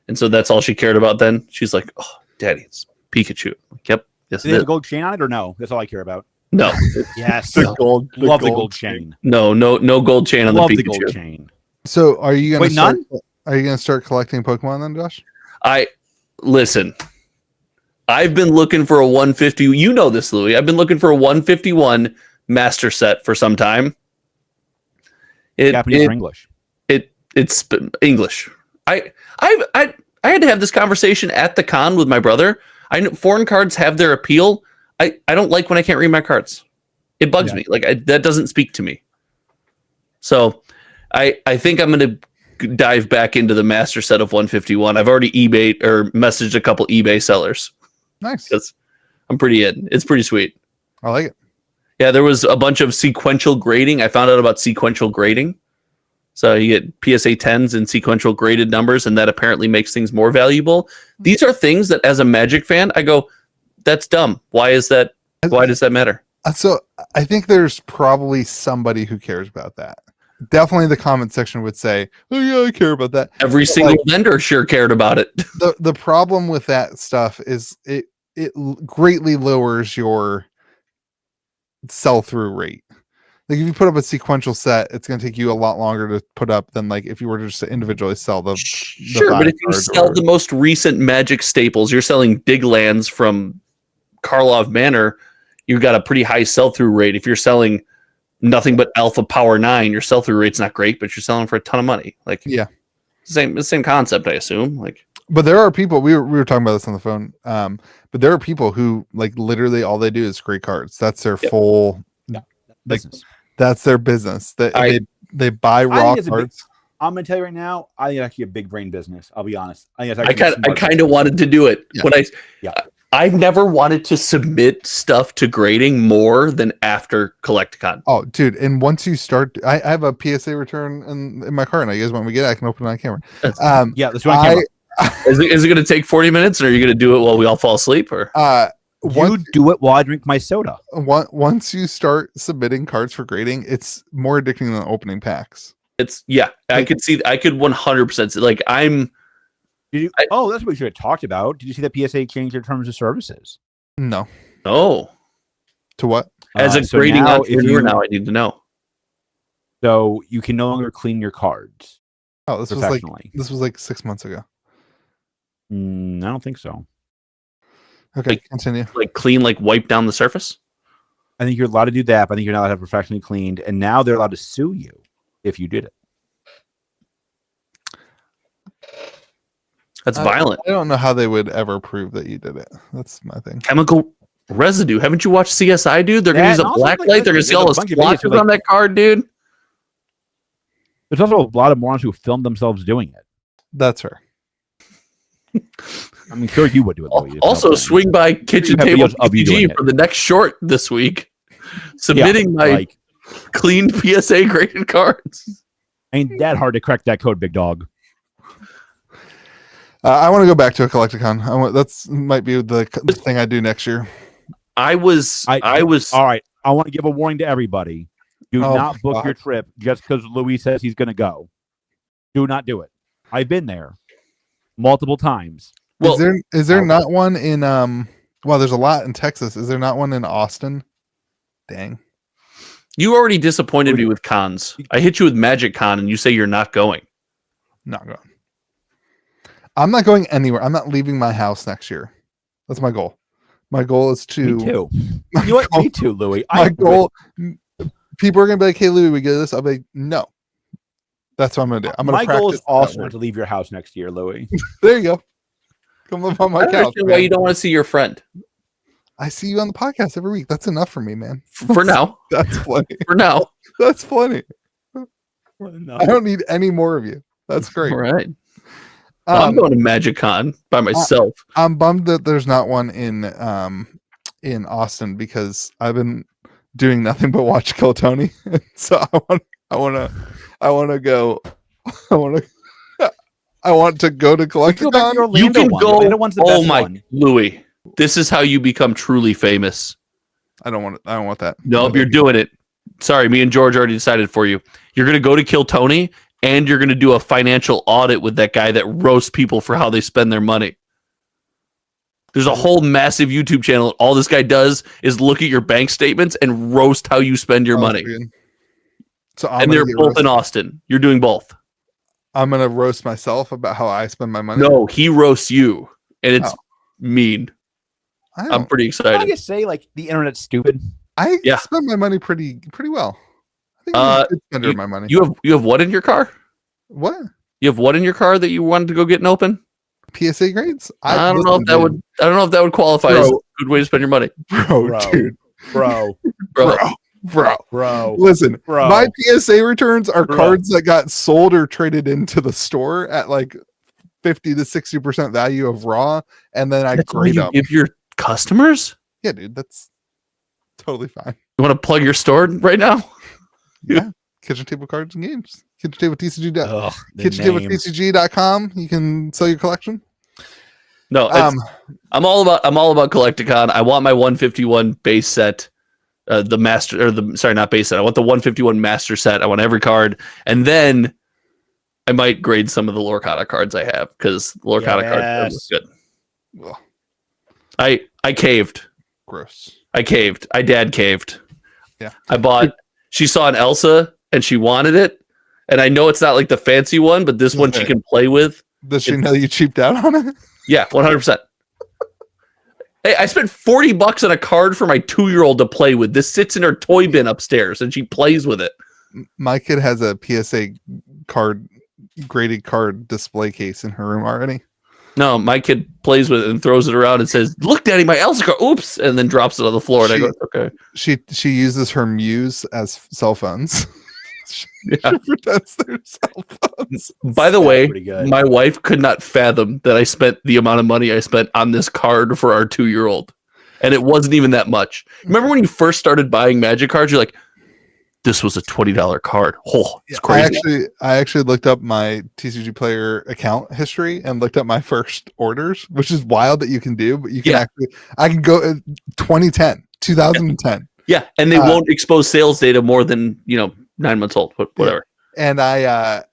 and so that's all she cared about. Then she's like, "Oh, Daddy, it's Pikachu." Like, yep, yes. Did it have a gold chain on it or no? That's all I care about. No. Yes, the gold gold chain. No gold chain on the Pikachu. The gold chain. So are you gonna none? Are you gonna start collecting Pokemon then, Josh? Listen. I've been looking for a 150. You know this, Louis. I've been looking for a 151 master set for some time. Japanese or English? It's English. I had to have this conversation at the con with my brother. I know foreign cards have their appeal. I don't like when I can't read my cards. It bugs me. Like that doesn't speak to me. So I think I'm going to dive back into the master set of 151. I've already eBay or messaged a couple eBay sellers. Nice. Because I'm pretty in. It's pretty sweet. I like it. Yeah, there was a bunch of sequential grading. I found out about sequential grading. So you get PSA 10s and sequential graded numbers, and that apparently makes things more valuable. These are things that as a Magic fan, I go, that's dumb. Why is that? Why does that matter? So I think there's probably somebody who cares about that. Definitely the comment section would say, oh yeah, I care about that. Every single vendor sure cared about it. The problem with that stuff is it greatly lowers your sell-through rate. Like if you put up a sequential set, it's going to take you a lot longer to put up than like if you were to just individually sell the sure, but if you sell the most recent Magic staples, you're selling dig lands from Karlov Manor, you've got a pretty high sell-through rate. If you're selling nothing but Alpha Power 9, your sell-through rate's not great, but you're selling for a ton of money. Like same concept, I assume. Like, but there are people we were talking about this on the phone. But there are people who like literally all they do is create cards. That's their full business. That's their business. They buy raw cards. I'm gonna tell you right now, I think it's actually a big brain business. I'll be honest. I kind of wanted to do it. Yeah. When I've never wanted to submit stuff to grading more than after Collecticon. Oh, dude! And once you start, I have a PSA return in my car, and you guys want me to get it, I can open it on camera. Let's do it on camera. Is it going to take 40 minutes, or are you going to do it while we all fall aslepe? Or you do it while I drink my soda. Once you start submitting cards for grading, it's more addicting than opening packs. I could 100% see, like I'm. That's what we should have talked about. Did you see that PSA change their terms of services? No. Oh. To what? As a grading entrepreneur now, I need to know. So you can no longer clean your cards. Oh, this was like 6 months ago. I don't think so. Okay, continue. Like clean, like wipe down the surface? I think you're allowed to do that, but I think you're not allowed to have professionally cleaned. And now they're allowed to sue you if you did it. That's violent. I don't know how they would ever prove that you did it. That's my thing. Chemical residue. Haven't you watched CSI, dude? They're going to use a black light. They're going to see all the splotches on that card, dude. There's also a lot of morons who film themselves doing it. That's her. I mean, sure you would do it. Also, swing by Kitchen Table TCG for the next short this week. Submitting my cleaned PSA graded cards. Ain't that hard to crack that code, big dog. I want to go back to a Collecticon. That's might be the thing I do next year. I was all right. I want to give a warning to everybody. Do not book your trip just because Louis says he's going to go. Do not do it. I've been there multiple times. Well, is there not one in well, there's a lot in Texas. Is there not one in Austin? Dang. You already disappointed me with cons. I hit you with Magic Con and you say you're not going. Not going. I'm not going anywhere. I'm not leaving my house next year. That's my goal. My goal is to. Me too. You know what? Me too, Louis. My goal. People are gonna be like, "Hey, Louis, we get this." I'll be like, "No." That's what I'm gonna do. My goal is also not to leave your house next year, Louis. There you go. Come live on my couch. Why you don't want to see your friend? I see you on the podcast every week. That's enough for me, man. For now. That's plenty. For now. That's plenty. I don't need any more of you. That's great. All right. I'm going to MagicCon by myself. I'm bummed that there's not one in Austin because I've been doing nothing but watch Kill Tony. So I want to go. I want to go to Collecticon. You can go. Oh my, Louis! This is how you become truly famous. I don't want that. Nope, you're doing it. Sorry, me and George already decided for you. You're going to go to Kill Tony, and you're going to do a financial audit with that guy that roasts people for how they spend their money. There's a whole massive YouTube channel. All this guy does is look at your bank statements and roast how you spend your money. So and they're both in Austin. You're doing both. I'm going to roast myself about how I spend my money. No, he roasts you, and it's mean. I'm pretty excited. I just say like the internet's stupid. I spend my money pretty well. I think I'm a good spender of my money. You have what in your car? What? You have what in your car that you wanted to go get and open? PSA grades. I don't know if that would. I don't know if that would qualify as a good way to spend your money, bro. Dude, bro. Listen, Bro. my PSA returns are Bro. cards that got sold or traded into the store at like 50 to 60% value of raw, and then I that's what grade you them. give your customers. Yeah, dude, that's totally fine. You want to plug your store right now? Yeah, Kitchen Table Cards and Games. KitchenTableTCG. Ugh, the name. KitchenTableTCG.com. You can sell your collection. No, I'm all about Collecticon. I want my 151 base set, the master or the sorry, not base set. I want the 151 master set. I want every card, and then I might grade some of the Lorcana cards I have because Lorcana cards are good. Ugh, I caved. gross. I caved. I dad caved. Yeah. I bought. She saw an Elsa and she wanted it, and I know it's not like the fancy one, but this one she can play with. Does she know you cheaped out on it? Yeah, 100%. Hey, I spent $40 on a card for my 2-year-old to play with. This sits in her toy bin upstairs, and she plays with it. My kid has a PSA graded card display case in her room already. No, my kid plays with it and throws it around and says, "Look, Daddy, my Elsa card." Oops, and then drops it on the floor. And I go, "Okay." She uses her Muse as cell phones. She pretends they're cell phones. By the way, pretty good. my wife could not fathom that I spent the amount of money I spent on this card for our 2-year-old, and it wasn't even that much. Remember when you first started buying Magic cards? You're like, "This was a $20 card." Oh, it's crazy. I actually looked up my TCG player account history and looked up my first orders, which is wild that you can do, but you can actually, I can go 2010. Yeah, and they won't expose sales data more than 9 months old, whatever. And I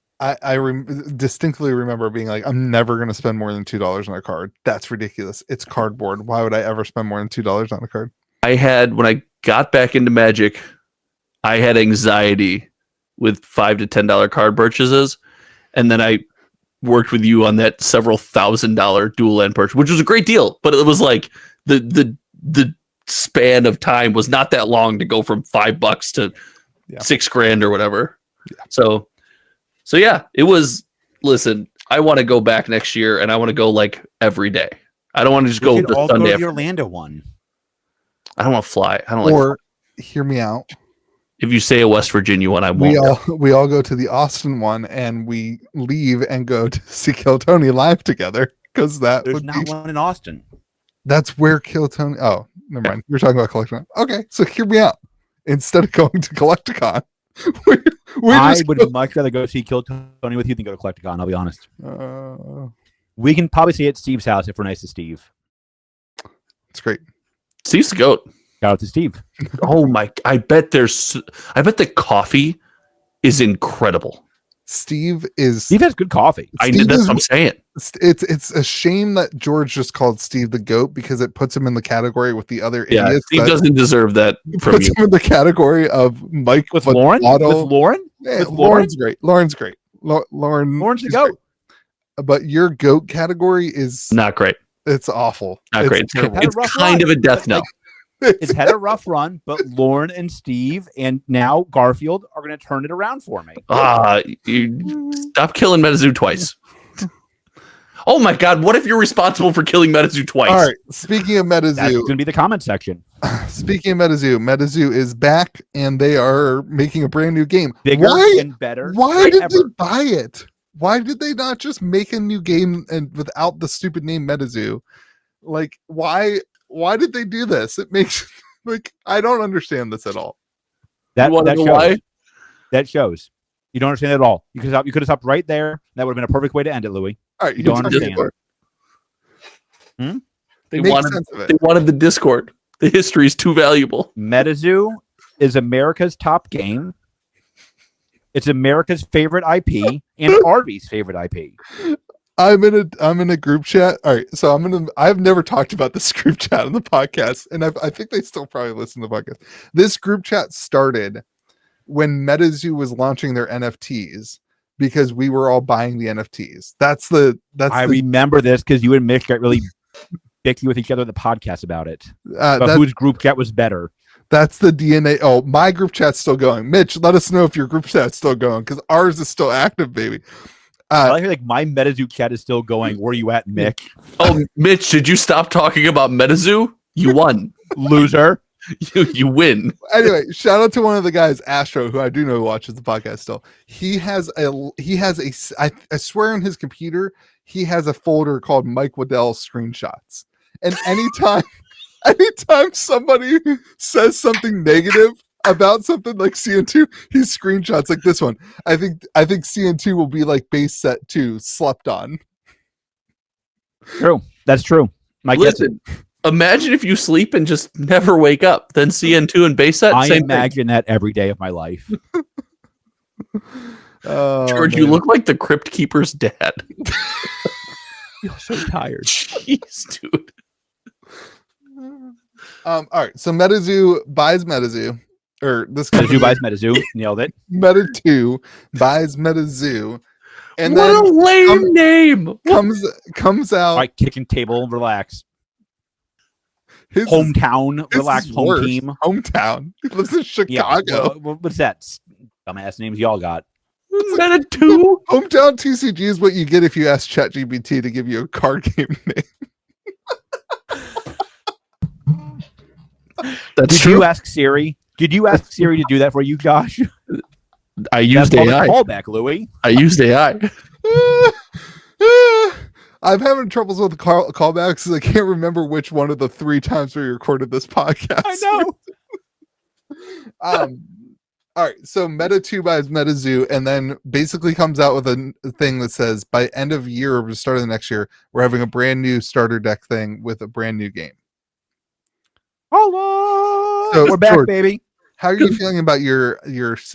distinctly remember being like, I'm never going to spend more than $2 on a card. That's ridiculous. It's cardboard. Why would I ever spend more than $2 on a card? When I got back into Magic, I had anxiety with $5 to $10 card purchases, and then I worked with you on that several $1,000 dual land purchase, which was a great deal. But it was like the span of time was not that long to go from $5 to $6,000 or whatever. Yeah. So yeah, it was. Listen, I want to go back next year, and I want to go like every day. I don't want to just go the Sunday. Go to after. the Orlando one. I don't want to fly. I don't Or like. hear me out. If you say a West Virginia one, I won't. We all go to the Austin one, and we leave and go to see Kill Tony live together because There's not one in Austin. That's where Kill Tony. Oh, never mind. You're talking about Collecticon. Okay, so hear me out. Instead of going to Collecticon, I would much rather go see Kill Tony with you than go to Collecticon. I'll be honest. We can probably see it at Steve's house if we're nice to Steve. It's great. Steve's the goat. Shout out to Steve. Oh my! I bet the coffee is incredible. Steve has good coffee. That's what I'm saying. It's a shame that George just called Steve the GOAT because it puts him in the category with the other idiots. Steve doesn't deserve that from puts you. him in the category of Mike with Lauren. With Lauren, yeah, Lauren's great. Lauren's great. Lauren's the GOAT. But your GOAT category is not great. It's awful. Not great. It's kind of a death knell. It's had a rough run, but Lauren and Steve and now Garfield are going to turn it around for me. You stop killing MetaZoo twice. Oh my God! What if you're responsible for killing MetaZoo twice? All right. Speaking of MetaZoo, that's going to be the comment section. Speaking of MetaZoo is back and they are making a brand new game. Bigger and better. Why did they buy it? Why did they not just make a new game and without the stupid name MetaZoo? Like, why did they do this? It makes I don't understand this at all. That shows. Why? That shows. You don't understand it at all. You could have stopped right there. That would have been a perfect way to end it, Louis. All right, you don't understand. They wanted the Discord. The history is too valuable. MetaZoo is America's top game. It's America's favorite IP and Arby's favorite IP. I'm in a group chat. All right, so I've never talked about this group chat on the podcast, and I think they still probably listen to the podcast. This group chat started when MetaZoo was launching their NFTs because we were all buying the NFTs. I remember this because you and Mitch got really bicky with each other in the podcast about it. About whose group chat was better. That's the DNA. Oh, my group chat's still going. Mitch, let us know if your group chat's still going because ours is still active, baby. I like like my MetaZoo chat is still going. Where are you at, Mick? Oh, Mitch, did you stop talking about MetaZoo? You won. Loser. You win. Anyway, shout out to one of the guys, Astro, who I do know watches the podcast still. I swear on his computer, he has a folder called Mike Waddell screenshots. And anytime somebody says something negative about something like CN2, he screenshots like this one. I think CN2 will be like base set 2 slept on. True. That's true. Mike Listen, imagine if you sleep and just never wake up. Then CN2 and base set. I same imagine that every day of my life. George, you look like the Crypt Keeper's dad. You're so tired. Jeez, dude. All right, so MetaZoo buys MetaZoo, or this MetaZoo buys MetaZoo. Nailed it. Meta2 buys MetaZoo, and What then a lame name. comes out. All right, kitchen table, relax. His Hometown, his relax, is home worse. team. Hometown. He lives in Yeah, Chicago. what's that? Dumbass names y'all got. Meta2. Hometown TCG is what you get if you ask ChatGPT to give you a card game name. That's Did true. you ask Siri? Did you ask Siri to do that for you, Josh? I used That's AI. called a callback, Louis. I used AI. I'm having troubles with the callbacks because I can't remember which one of the 3 times we recorded this podcast. I know. All right, so Meta2 buys MetaZoo and then basically comes out with a thing that says by end of year or start of the next year, we're having a brand new starter deck thing with a brand new game. Hello. So, We're back, George, baby. How are you feeling about your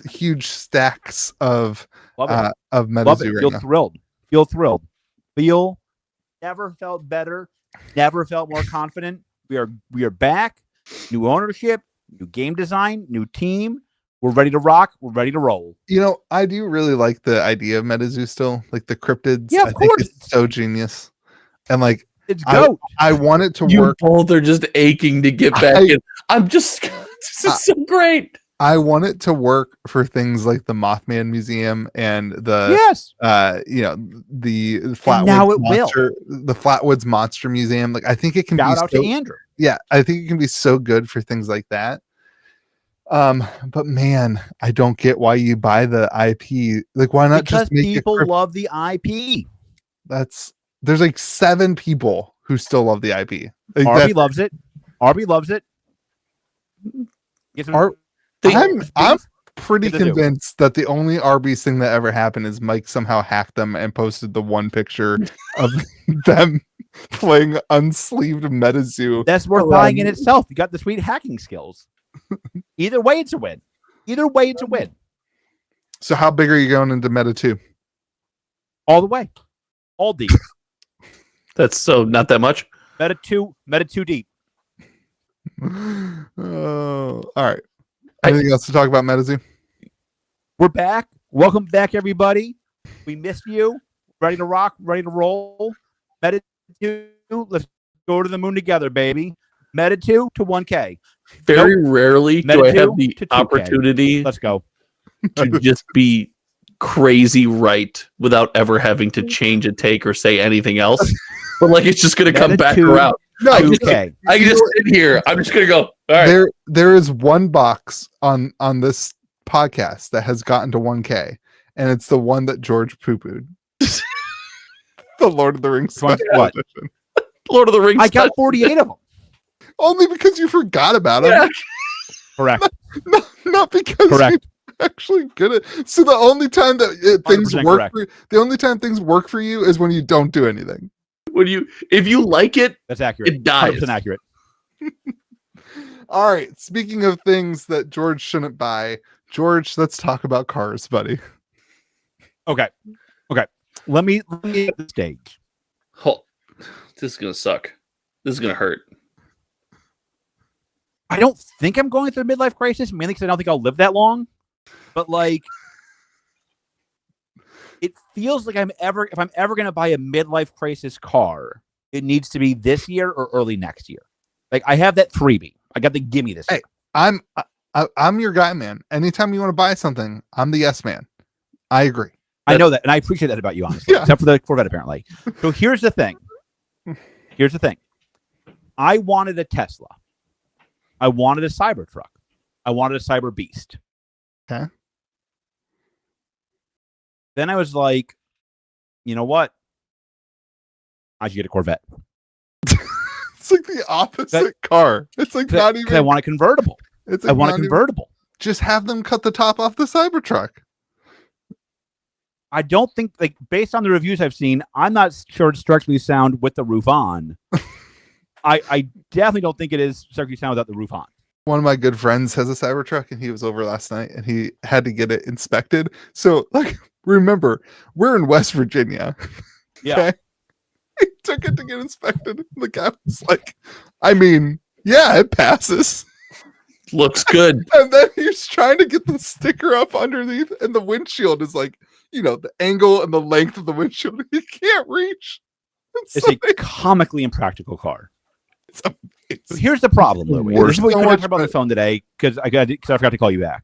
huge stacks of Love it. MetaZoo Love it. right Feel now? thrilled. Feel thrilled. Feel never felt better. Never felt more confident. We are back. New ownership, new game design, new team. We're ready to rock. We're ready to roll. You know, I do really like the idea of MetaZoo still, like the cryptids. Yeah, of I think course. it's so genius. And like It's GOAT. I want it to You work. both are just aching to get back in. I'm just. This is so great. I want it to work for things like the Mothman Museum and the Yes. the Flatwoods now it will. Monster, the Flatwoods Monster Museum. Like I think it can Shout be out to Andrew. yeah, I think it can be so good for things like that. But man, I don't get why you buy the IP. Like, why not Because just make people it? love the IP. There's like 7 people who still love the IP. Like, RB loves it. RB loves it. Get some- Ar- I'm pretty Get the zoo. convinced that the only Arby's thing that ever happened is Mike somehow hacked them and posted the one picture of them playing unsleeved MetaZoo. That's worth buying in itself. You got the sweet hacking skills. Either way, it's a win. Either way, it's a win. So how big are you going into Meta 2? All the way. All deep. That's so not that much. Meta 2 deep. Oh, all right. Anything else to talk about MetaZoo? We're back. Welcome back, everybody. We missed you. Ready to rock, ready to roll. Meta 2, let's go to the moon together, baby. Meta 2 to 1K. Very rarely do Meta I have 2 the to 2K. opportunity Let's go. to just be crazy right without ever having to change a take or say anything else. But like it's just gonna come Meta back 2 around. No, I just, 2K. I can just sit here. I'm just gonna go. All right. there is one box on this podcast that has gotten to 1K, and it's the one that George poo-pooed. The Lord of the Rings What? special edition. Lord of the Rings. I got 48 of them. Only because you forgot about it. Yeah. Correct. Not because Correct. you're actually good at. So the only time that things 100% work correct. the only time things work for you is when you don't do anything. If you like it, That's accurate. it dies. 100% accurate. All right. Speaking of things that George shouldn't buy, George, let's talk about cars, buddy. Okay. Let me get the stage. Oh, this is gonna suck. This is gonna hurt. I don't think I'm going through a midlife crisis, mainly because I don't think I'll live that long. But like, it feels like if I'm ever going to buy a midlife crisis car, it needs to be this year or early next year. Like I have that freebie. I got the gimme this year. I'm your guy, man. Anytime you want to buy something, I'm the yes man. I agree. I know that, and I appreciate that about you, honestly. Yeah. Except for the Corvette, apparently. So here's the thing. I wanted a Tesla. I wanted a Cybertruck. I wanted a Cyber Beast. Okay. Then I was like, you know what? I should get a Corvette. It's like the opposite car. It's like not even. I want a convertible. It's I want a convertible. Just have them cut the top off the Cybertruck. I don't think, like, based on the reviews I've seen, I'm not sure it's structurally sound with the roof on. I definitely don't think it is structurally sound without the roof on. One of my good friends has a Cybertruck, and he was over last night, and he had to get it inspected. So, like, remember, we're in West Virginia. Yeah. Okay? He took it to get inspected. The guy was like, I mean, yeah, it passes. Looks good. And then he's trying to get the sticker up underneath, and the windshield is like, you know, the angle and the length of the windshield he can't reach. It's a comically impractical car. So it's here's the problem, Louis. This is what we talked about on the phone today because I forgot to call you back.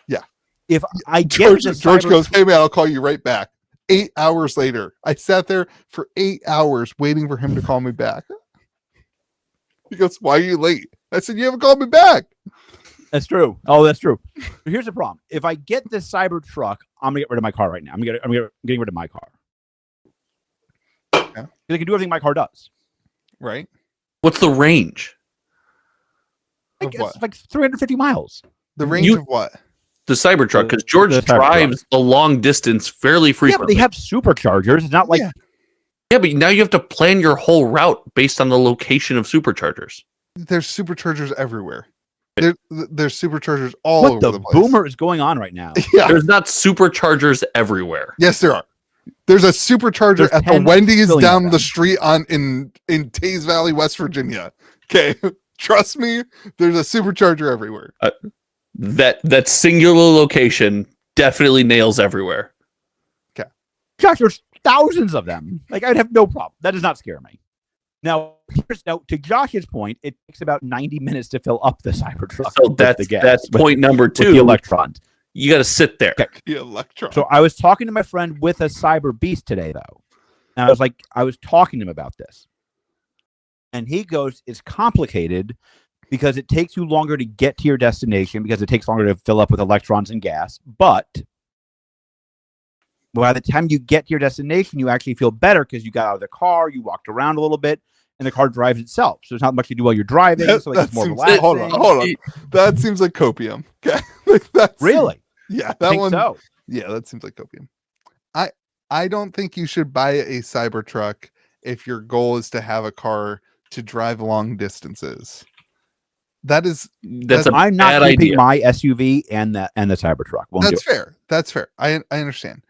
Yeah. If I George get goes, hey man, I'll call you right back. 8 hours later, I sat there for 8 hours waiting for him to call me back. He goes, why are you late? I said, you haven't called me back. That's true. Oh, that's true. But here's the problem. If I get this Cybertruck, I'm gonna get rid of my car right now. I'm getting rid of my car. Yeah. Because I can do everything my car does. Right. What's the range? It's like 350 miles. The range of what? The Cybertruck, because George drives a long distance fairly frequently. Yeah, but they have superchargers. It's not like... Yeah, but now you have to plan your whole route based on the location of superchargers. There's superchargers everywhere. There's superchargers all over the place. What the boomer is going on right now? Yeah. There's not superchargers everywhere. Yes, there are. There's a supercharger at the Wendy's down the street in Taze Valley, West Virginia. Okay, trust me, there's a supercharger everywhere. That singular location definitely nails everywhere. Okay, Josh, there's thousands of them. Like, I'd have no problem. That does not scare me. Now, to Josh's point, it takes about 90 minutes to fill up the Cybertruck. So that's point number two. With the electrons. You got to sit there. Okay. The electron. So I was talking to my friend with a Cyber Beast today, though. And I was talking to him about this. And he goes, it's complicated because it takes you longer to get to your destination because it takes longer to fill up with electrons and gas. But by the time you get to your destination, you actually feel better because you got out of the car, you walked around a little bit, and the car drives itself. So there's not much you do while you're driving. So it's more relaxing. Hold on. That seems like copium. Okay. Really? Yeah, that one. So. Yeah, that seems like copium. I don't think you should buy a Cybertruck if your goal is to have a car to drive long distances. That's I'm not keeping my SUV and the Cybertruck. That's fair. That's fair. I understand.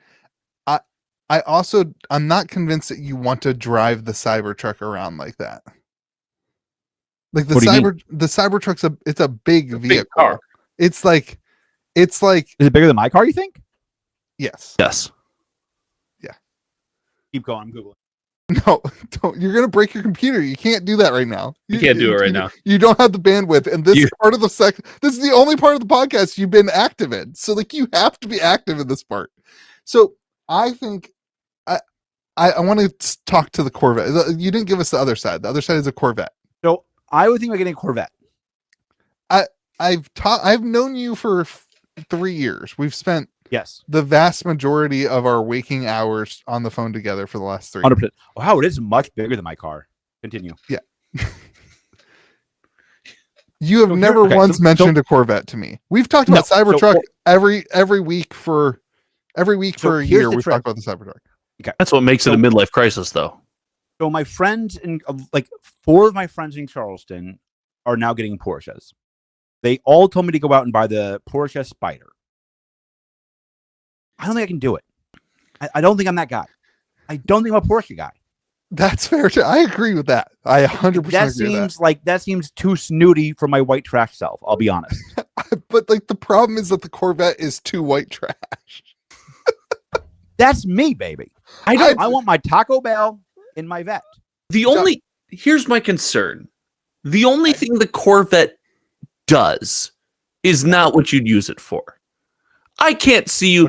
I'm not convinced that you want to drive the Cybertruck around like that. Like the Cybertruck's it's a big vehicle. Big car. It's like is it bigger than my car, you think? Yes. Yeah. Keep going, I'm Googling. No, don't. You're gonna break your computer. You can't do that right now. You can't do it right now. You don't have the bandwidth, and this is part of the this is the only part of the podcast you've been active in. So like you have to be active in this part. So I think I want to talk to the Corvette. You didn't give us the other side. The other side is a Corvette. So I would think about getting a Corvette. I've known you for 3 years. We've spent the vast majority of our waking hours on the phone together for the last 3 years. Wow, it is much bigger than my car. Continue. Yeah. You have never once mentioned a Corvette to me. We've talked about Cybertruck every week for a year. We've talked about the Cybertruck. Okay. That's what makes it a midlife crisis, though. So my friends in 4 of my friends in Charleston are now getting Porsches. They all told me to go out and buy the Porsche Spider. I don't think I can do it. I don't think I'm that guy. I don't think I'm a Porsche guy. That's fair too. I agree with that. I 100% agree with that. That seems too snooty for my white trash self. I'll be honest. But like the problem is that the Corvette is too white trash. That's me, baby. I want my Taco Bell in my vet. Here's my concern. The only thing the Corvette does is not what you'd use it for. I can't see you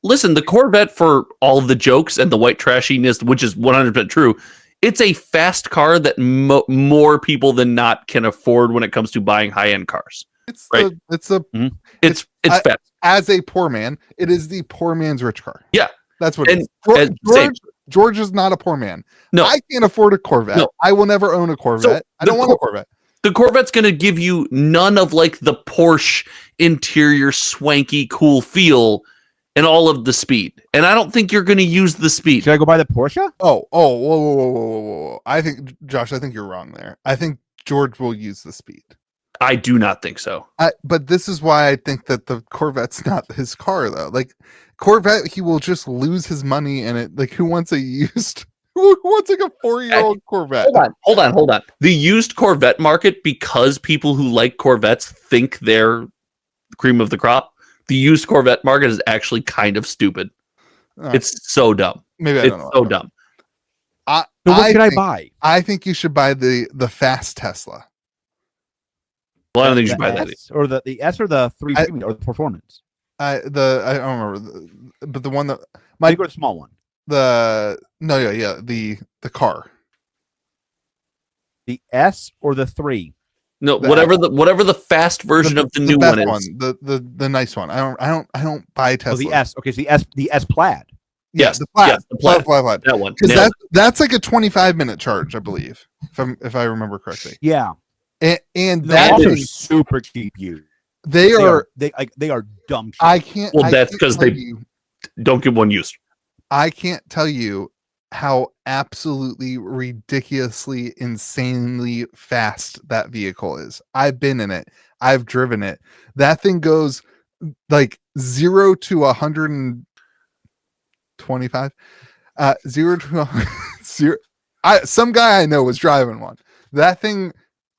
listen, the Corvette, for all the jokes and the white trashiness, which is 100% true, it's a fast car that more people than not can afford when it comes to buying high-end cars. It's right? It's fast. As a poor man, it is the poor man's rich car. Yeah. That's what it is. George is not a poor man. No. I can't afford a Corvette. No. I will never own a Corvette. I don't want a Corvette. The Corvette's going to give you none of like the Porsche interior swanky cool feel and all of the speed. And I don't think you're going to use the speed. Should I go buy the Porsche? Whoa. I think, Josh, I think you're wrong there. I think George will use the speed. I do not think so. But this is why I think that the Corvette's not his car, though. Like, Corvette, he will just lose his money in it. Like, who wants a used... Who wants like a 4-year-old Corvette? Hold on. The used Corvette market, because people who like Corvettes think they're cream of the crop, the used Corvette market is actually kind of stupid. It's so dumb. Maybe I don't know. It's so dumb. So what should I buy? I think you should buy the fast Tesla. Well, I don't think you should buy that. Or the S or the 3 premium or the performance. I don't remember, but the one that I go to the small one. The car. The S or the 3. No, whatever the fast version of the new one is. The nice one. I don't buy Tesla. Oh, the S. Okay, so the S Plaid. Yes, the Plaid. Plaid. That one. Because that's like a 25-minute charge, I believe, if I remember correctly. Yeah. And that is super cheap. They are dumb cheap. I can't. Well, that's because they don't get one used. I can't tell you how absolutely ridiculously, insanely fast that vehicle is. I've been in it. I've driven it. That thing goes like 0 to 125. 0 to 100. Some guy I know was driving one. That thing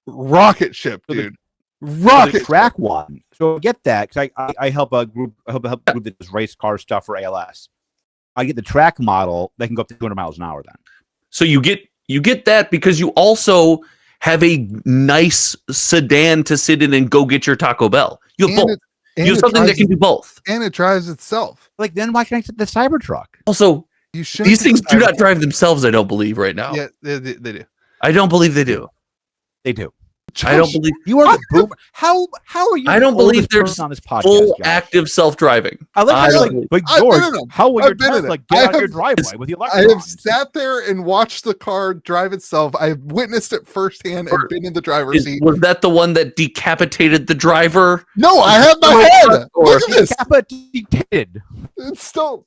rocket ship, dude. Rocket track one. So get that, because I help a group that does race car stuff for ALS. I get the track model that can go up to 200 miles an hour then. So you get that because you also have a nice sedan to sit in and go get your Taco Bell. You have both. You have something that can do both. And it drives itself. Like, then why can't I get the Cybertruck? Also, these things do not drive themselves, I don't believe, right now. Yeah, they do. I don't believe they do. They do. I don't believe you are the boomer. How are you? I don't believe there's on this podcast, full Josh? Active self-driving. I like George. How will your Tesla get out of your driveway with the electrons? I have sat there and watched the car drive itself. I've witnessed it firsthand and been in the driver's seat. Was that the one that decapitated the driver? No, I have my head. Look at this. Decapitated. It's still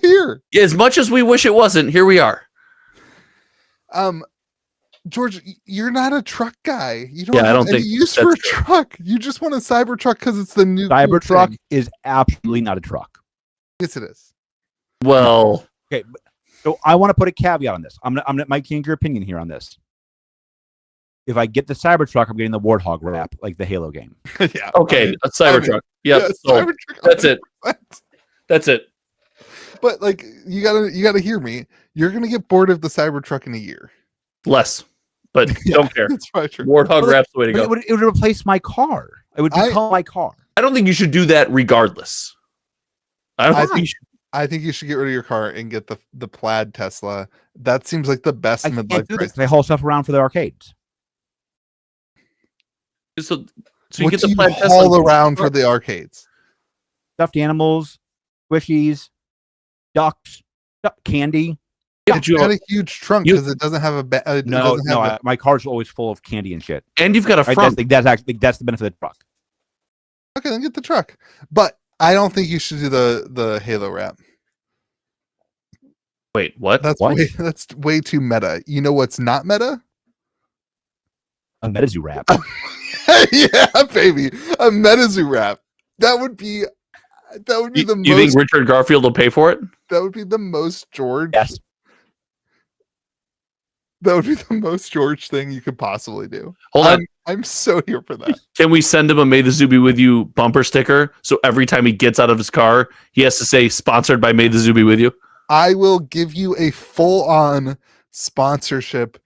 here. As much as we wish it wasn't, here we are. George, you're not a truck guy. You don't I don't have any think use for a truck. You just want a Cybertruck because it's the new Cybertruck thing. is absolutely not a truck. Yes, it is. Well, okay, so I want to put a caveat on this. I'm gonna might change your opinion here on this. If I get the Cybertruck, I'm getting the Warthog wrap, like the Halo game. Yeah. Okay, a Cybertruck. Yep. Cybertruck. That's it. That's it. But like, you gotta hear me. You're gonna get bored of the Cybertruck in a year. Less. But don't care. That's probably true. Warthog wrap's the way to go. It would replace my car. It would become my car. I don't think you should do that regardless. I think you should get rid of your car and get the Plaid Tesla. That seems like the best midlife price. They haul stuff around for the arcades. So you what get do the Plaid you Tesla haul around for the arcades? Stuffed animals, squishies, ducks, candy. Yeah, it's got a huge trunk because it doesn't have a my car's always full of candy and shit. And you've got a front. That's the benefit of the truck. Okay, then get the truck. But I don't think you should do the Halo wrap. Wait, what? That's way too meta. You know what's not meta? A MetaZoo wrap. Yeah, baby, a MetaZoo wrap. That would be the most. You think Richard Garfield will pay for it? That would be the most George. Yes. That would be the most George thing you could possibly do. Hold on. I'm so here for that. Can we send him a May the Zoo be with you bumper sticker? So every time he gets out of his car, he has to say sponsored by May the Zoo be with you. I will give you a full-on sponsorship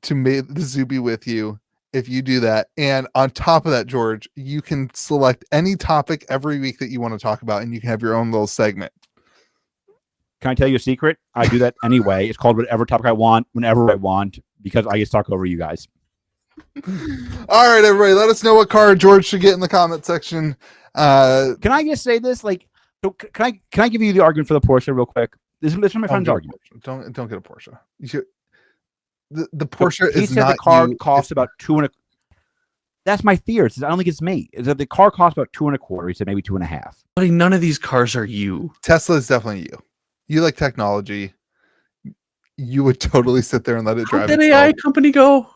to May the Zoo be with you if you do that. And on top of that, George, you can select any topic every week that you want to talk about, and you can have your own little segment. Can I tell you a secret? I do that anyway. It's called whatever topic I want, whenever I want, because I get to talk over you guys. All right, everybody, let us know what card George should get in the comment section. Can I just say this? Like, so can I give you the argument for the Porsche real quick? This is my friend's argument. Don't get a Porsche. You should, the Porsche He is said not the car you. costs about $2.25. That's my fear. I don't think it's me. Is that the car costs about $2.25? He said maybe $2.50. Buddy, none of these cars are you. Tesla is definitely you. You like technology. You would totally sit there and let it drive. How did AI company go?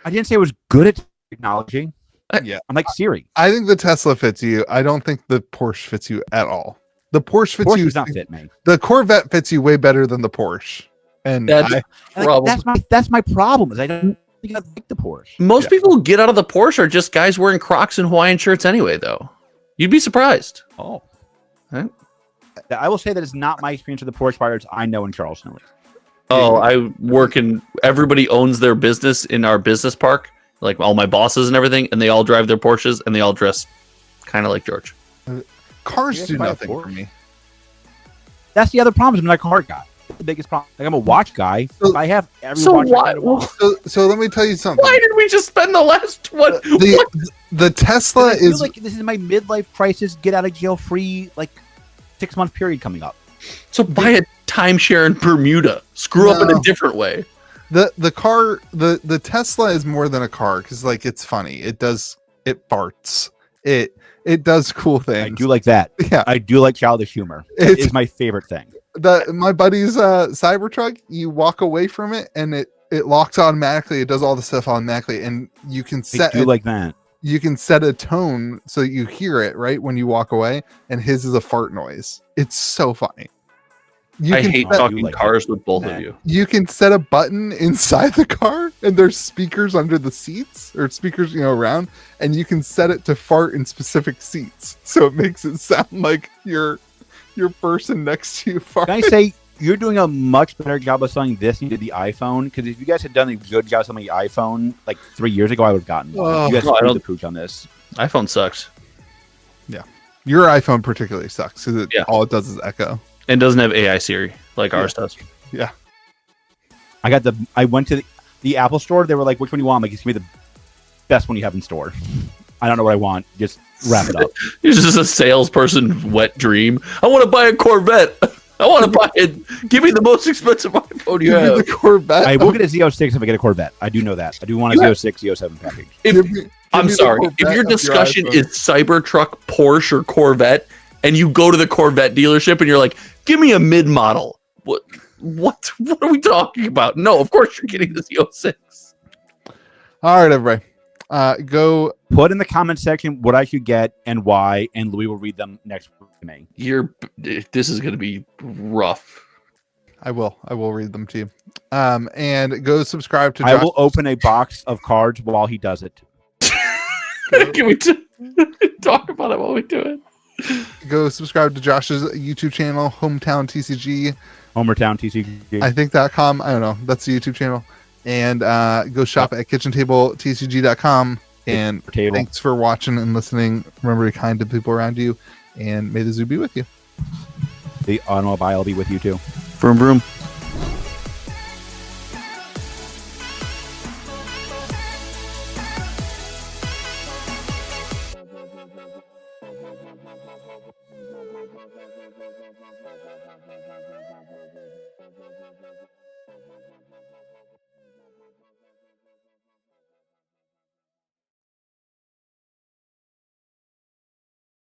I didn't say it was good at technology. Yeah, I'm like Siri. I think the Tesla fits you. I don't think the Porsche fits you at all. The Porsche fits Porsche you. does not fit me. The Corvette fits you way better than the Porsche. And That's that's my problem. Is I don't think I like the Porsche. Most people who get out of the Porsche are just guys wearing Crocs and Hawaiian shirts anyway, though. You'd be surprised. Oh, Huh? I will say that it's not my experience with the Porsche buyers I know in Charleston. Oh, I work in. Everybody owns their business in our business park, like all my bosses and everything, and they all drive their Porsches and they all dress kind of like George. cars You do have to buy a nothing for Porsche. me. That's the other problem. I'm not a car guy. The biggest problem. Like I'm a watch guy. So- I have every So watch. why? I want. So let me tell you something. Why did we just spend the last what? The Tesla I feel is like this is my midlife crisis, get out of jail free, like 6-month period coming up. So buy a timeshare in Bermuda. Screw up in No. a different way. the car. The Tesla is more than a car because like it's funny. It farts. It does cool I things. do like that. Yeah. I do like childish humor. It It's- is my favorite thing. My buddy's Cybertruck, you walk away from it and it locks automatically. It does all the stuff automatically, and you can I set do like that. you can set a tone so you hear it right when you walk away. And his is a fart noise. It's so funny. I hate set- talking like cars with both that. of you. You can set a button inside the car, and there's speakers under the seats or speakers around, and you can set it to fart in specific seats, so it makes it sound like your person next to you fart. Can I say you're doing a much better job of selling this than you did the iPhone? Because if you guys had done a good job selling the iPhone like 3 years ago, I would have gotten one. Oh, You guys no, I screwed the don't- pooch on this. iPhone sucks Your iPhone particularly sucks because Yeah. all it does is echo. and doesn't have AI Siri like ours does. I went to the Apple store. They were like, "Which one do you want?" I'm like, "It's gonna be the best one you have in store." I don't know what I want. Just wrap it up. You're just a salesperson wet dream. I want to buy a Corvette. I want to buy it. Give me the most expensive iPhone you Give me have. the Corvette. I will get a Z06 if I get a Corvette. I do know that. I do want a You have- Z06, Z07 package. I'm sorry. If your discussion is Cybertruck, Porsche, or Corvette, and you go to the Corvette dealership and you're like, "Give me a mid model," what are we talking about? No, of course you're getting the Z06. All right, everybody, go. Put in the comment section what I should get and why, and Louis will read them next week to me. This is going to be rough. I will read them to you. And go subscribe to. I will open a box of cards while he does it. Can we talk about it while we do it? Go subscribe to Josh's YouTube channel, Hometown TCG. Homertown TCG. I think .com. I don't know. That's the YouTube channel. And go shop at KitchenTableTCG.com. And Table. thanks for watching and listening. Remember to be kind to people around you. And may the zoo be with you. The automobile will be with you too. Vroom vroom.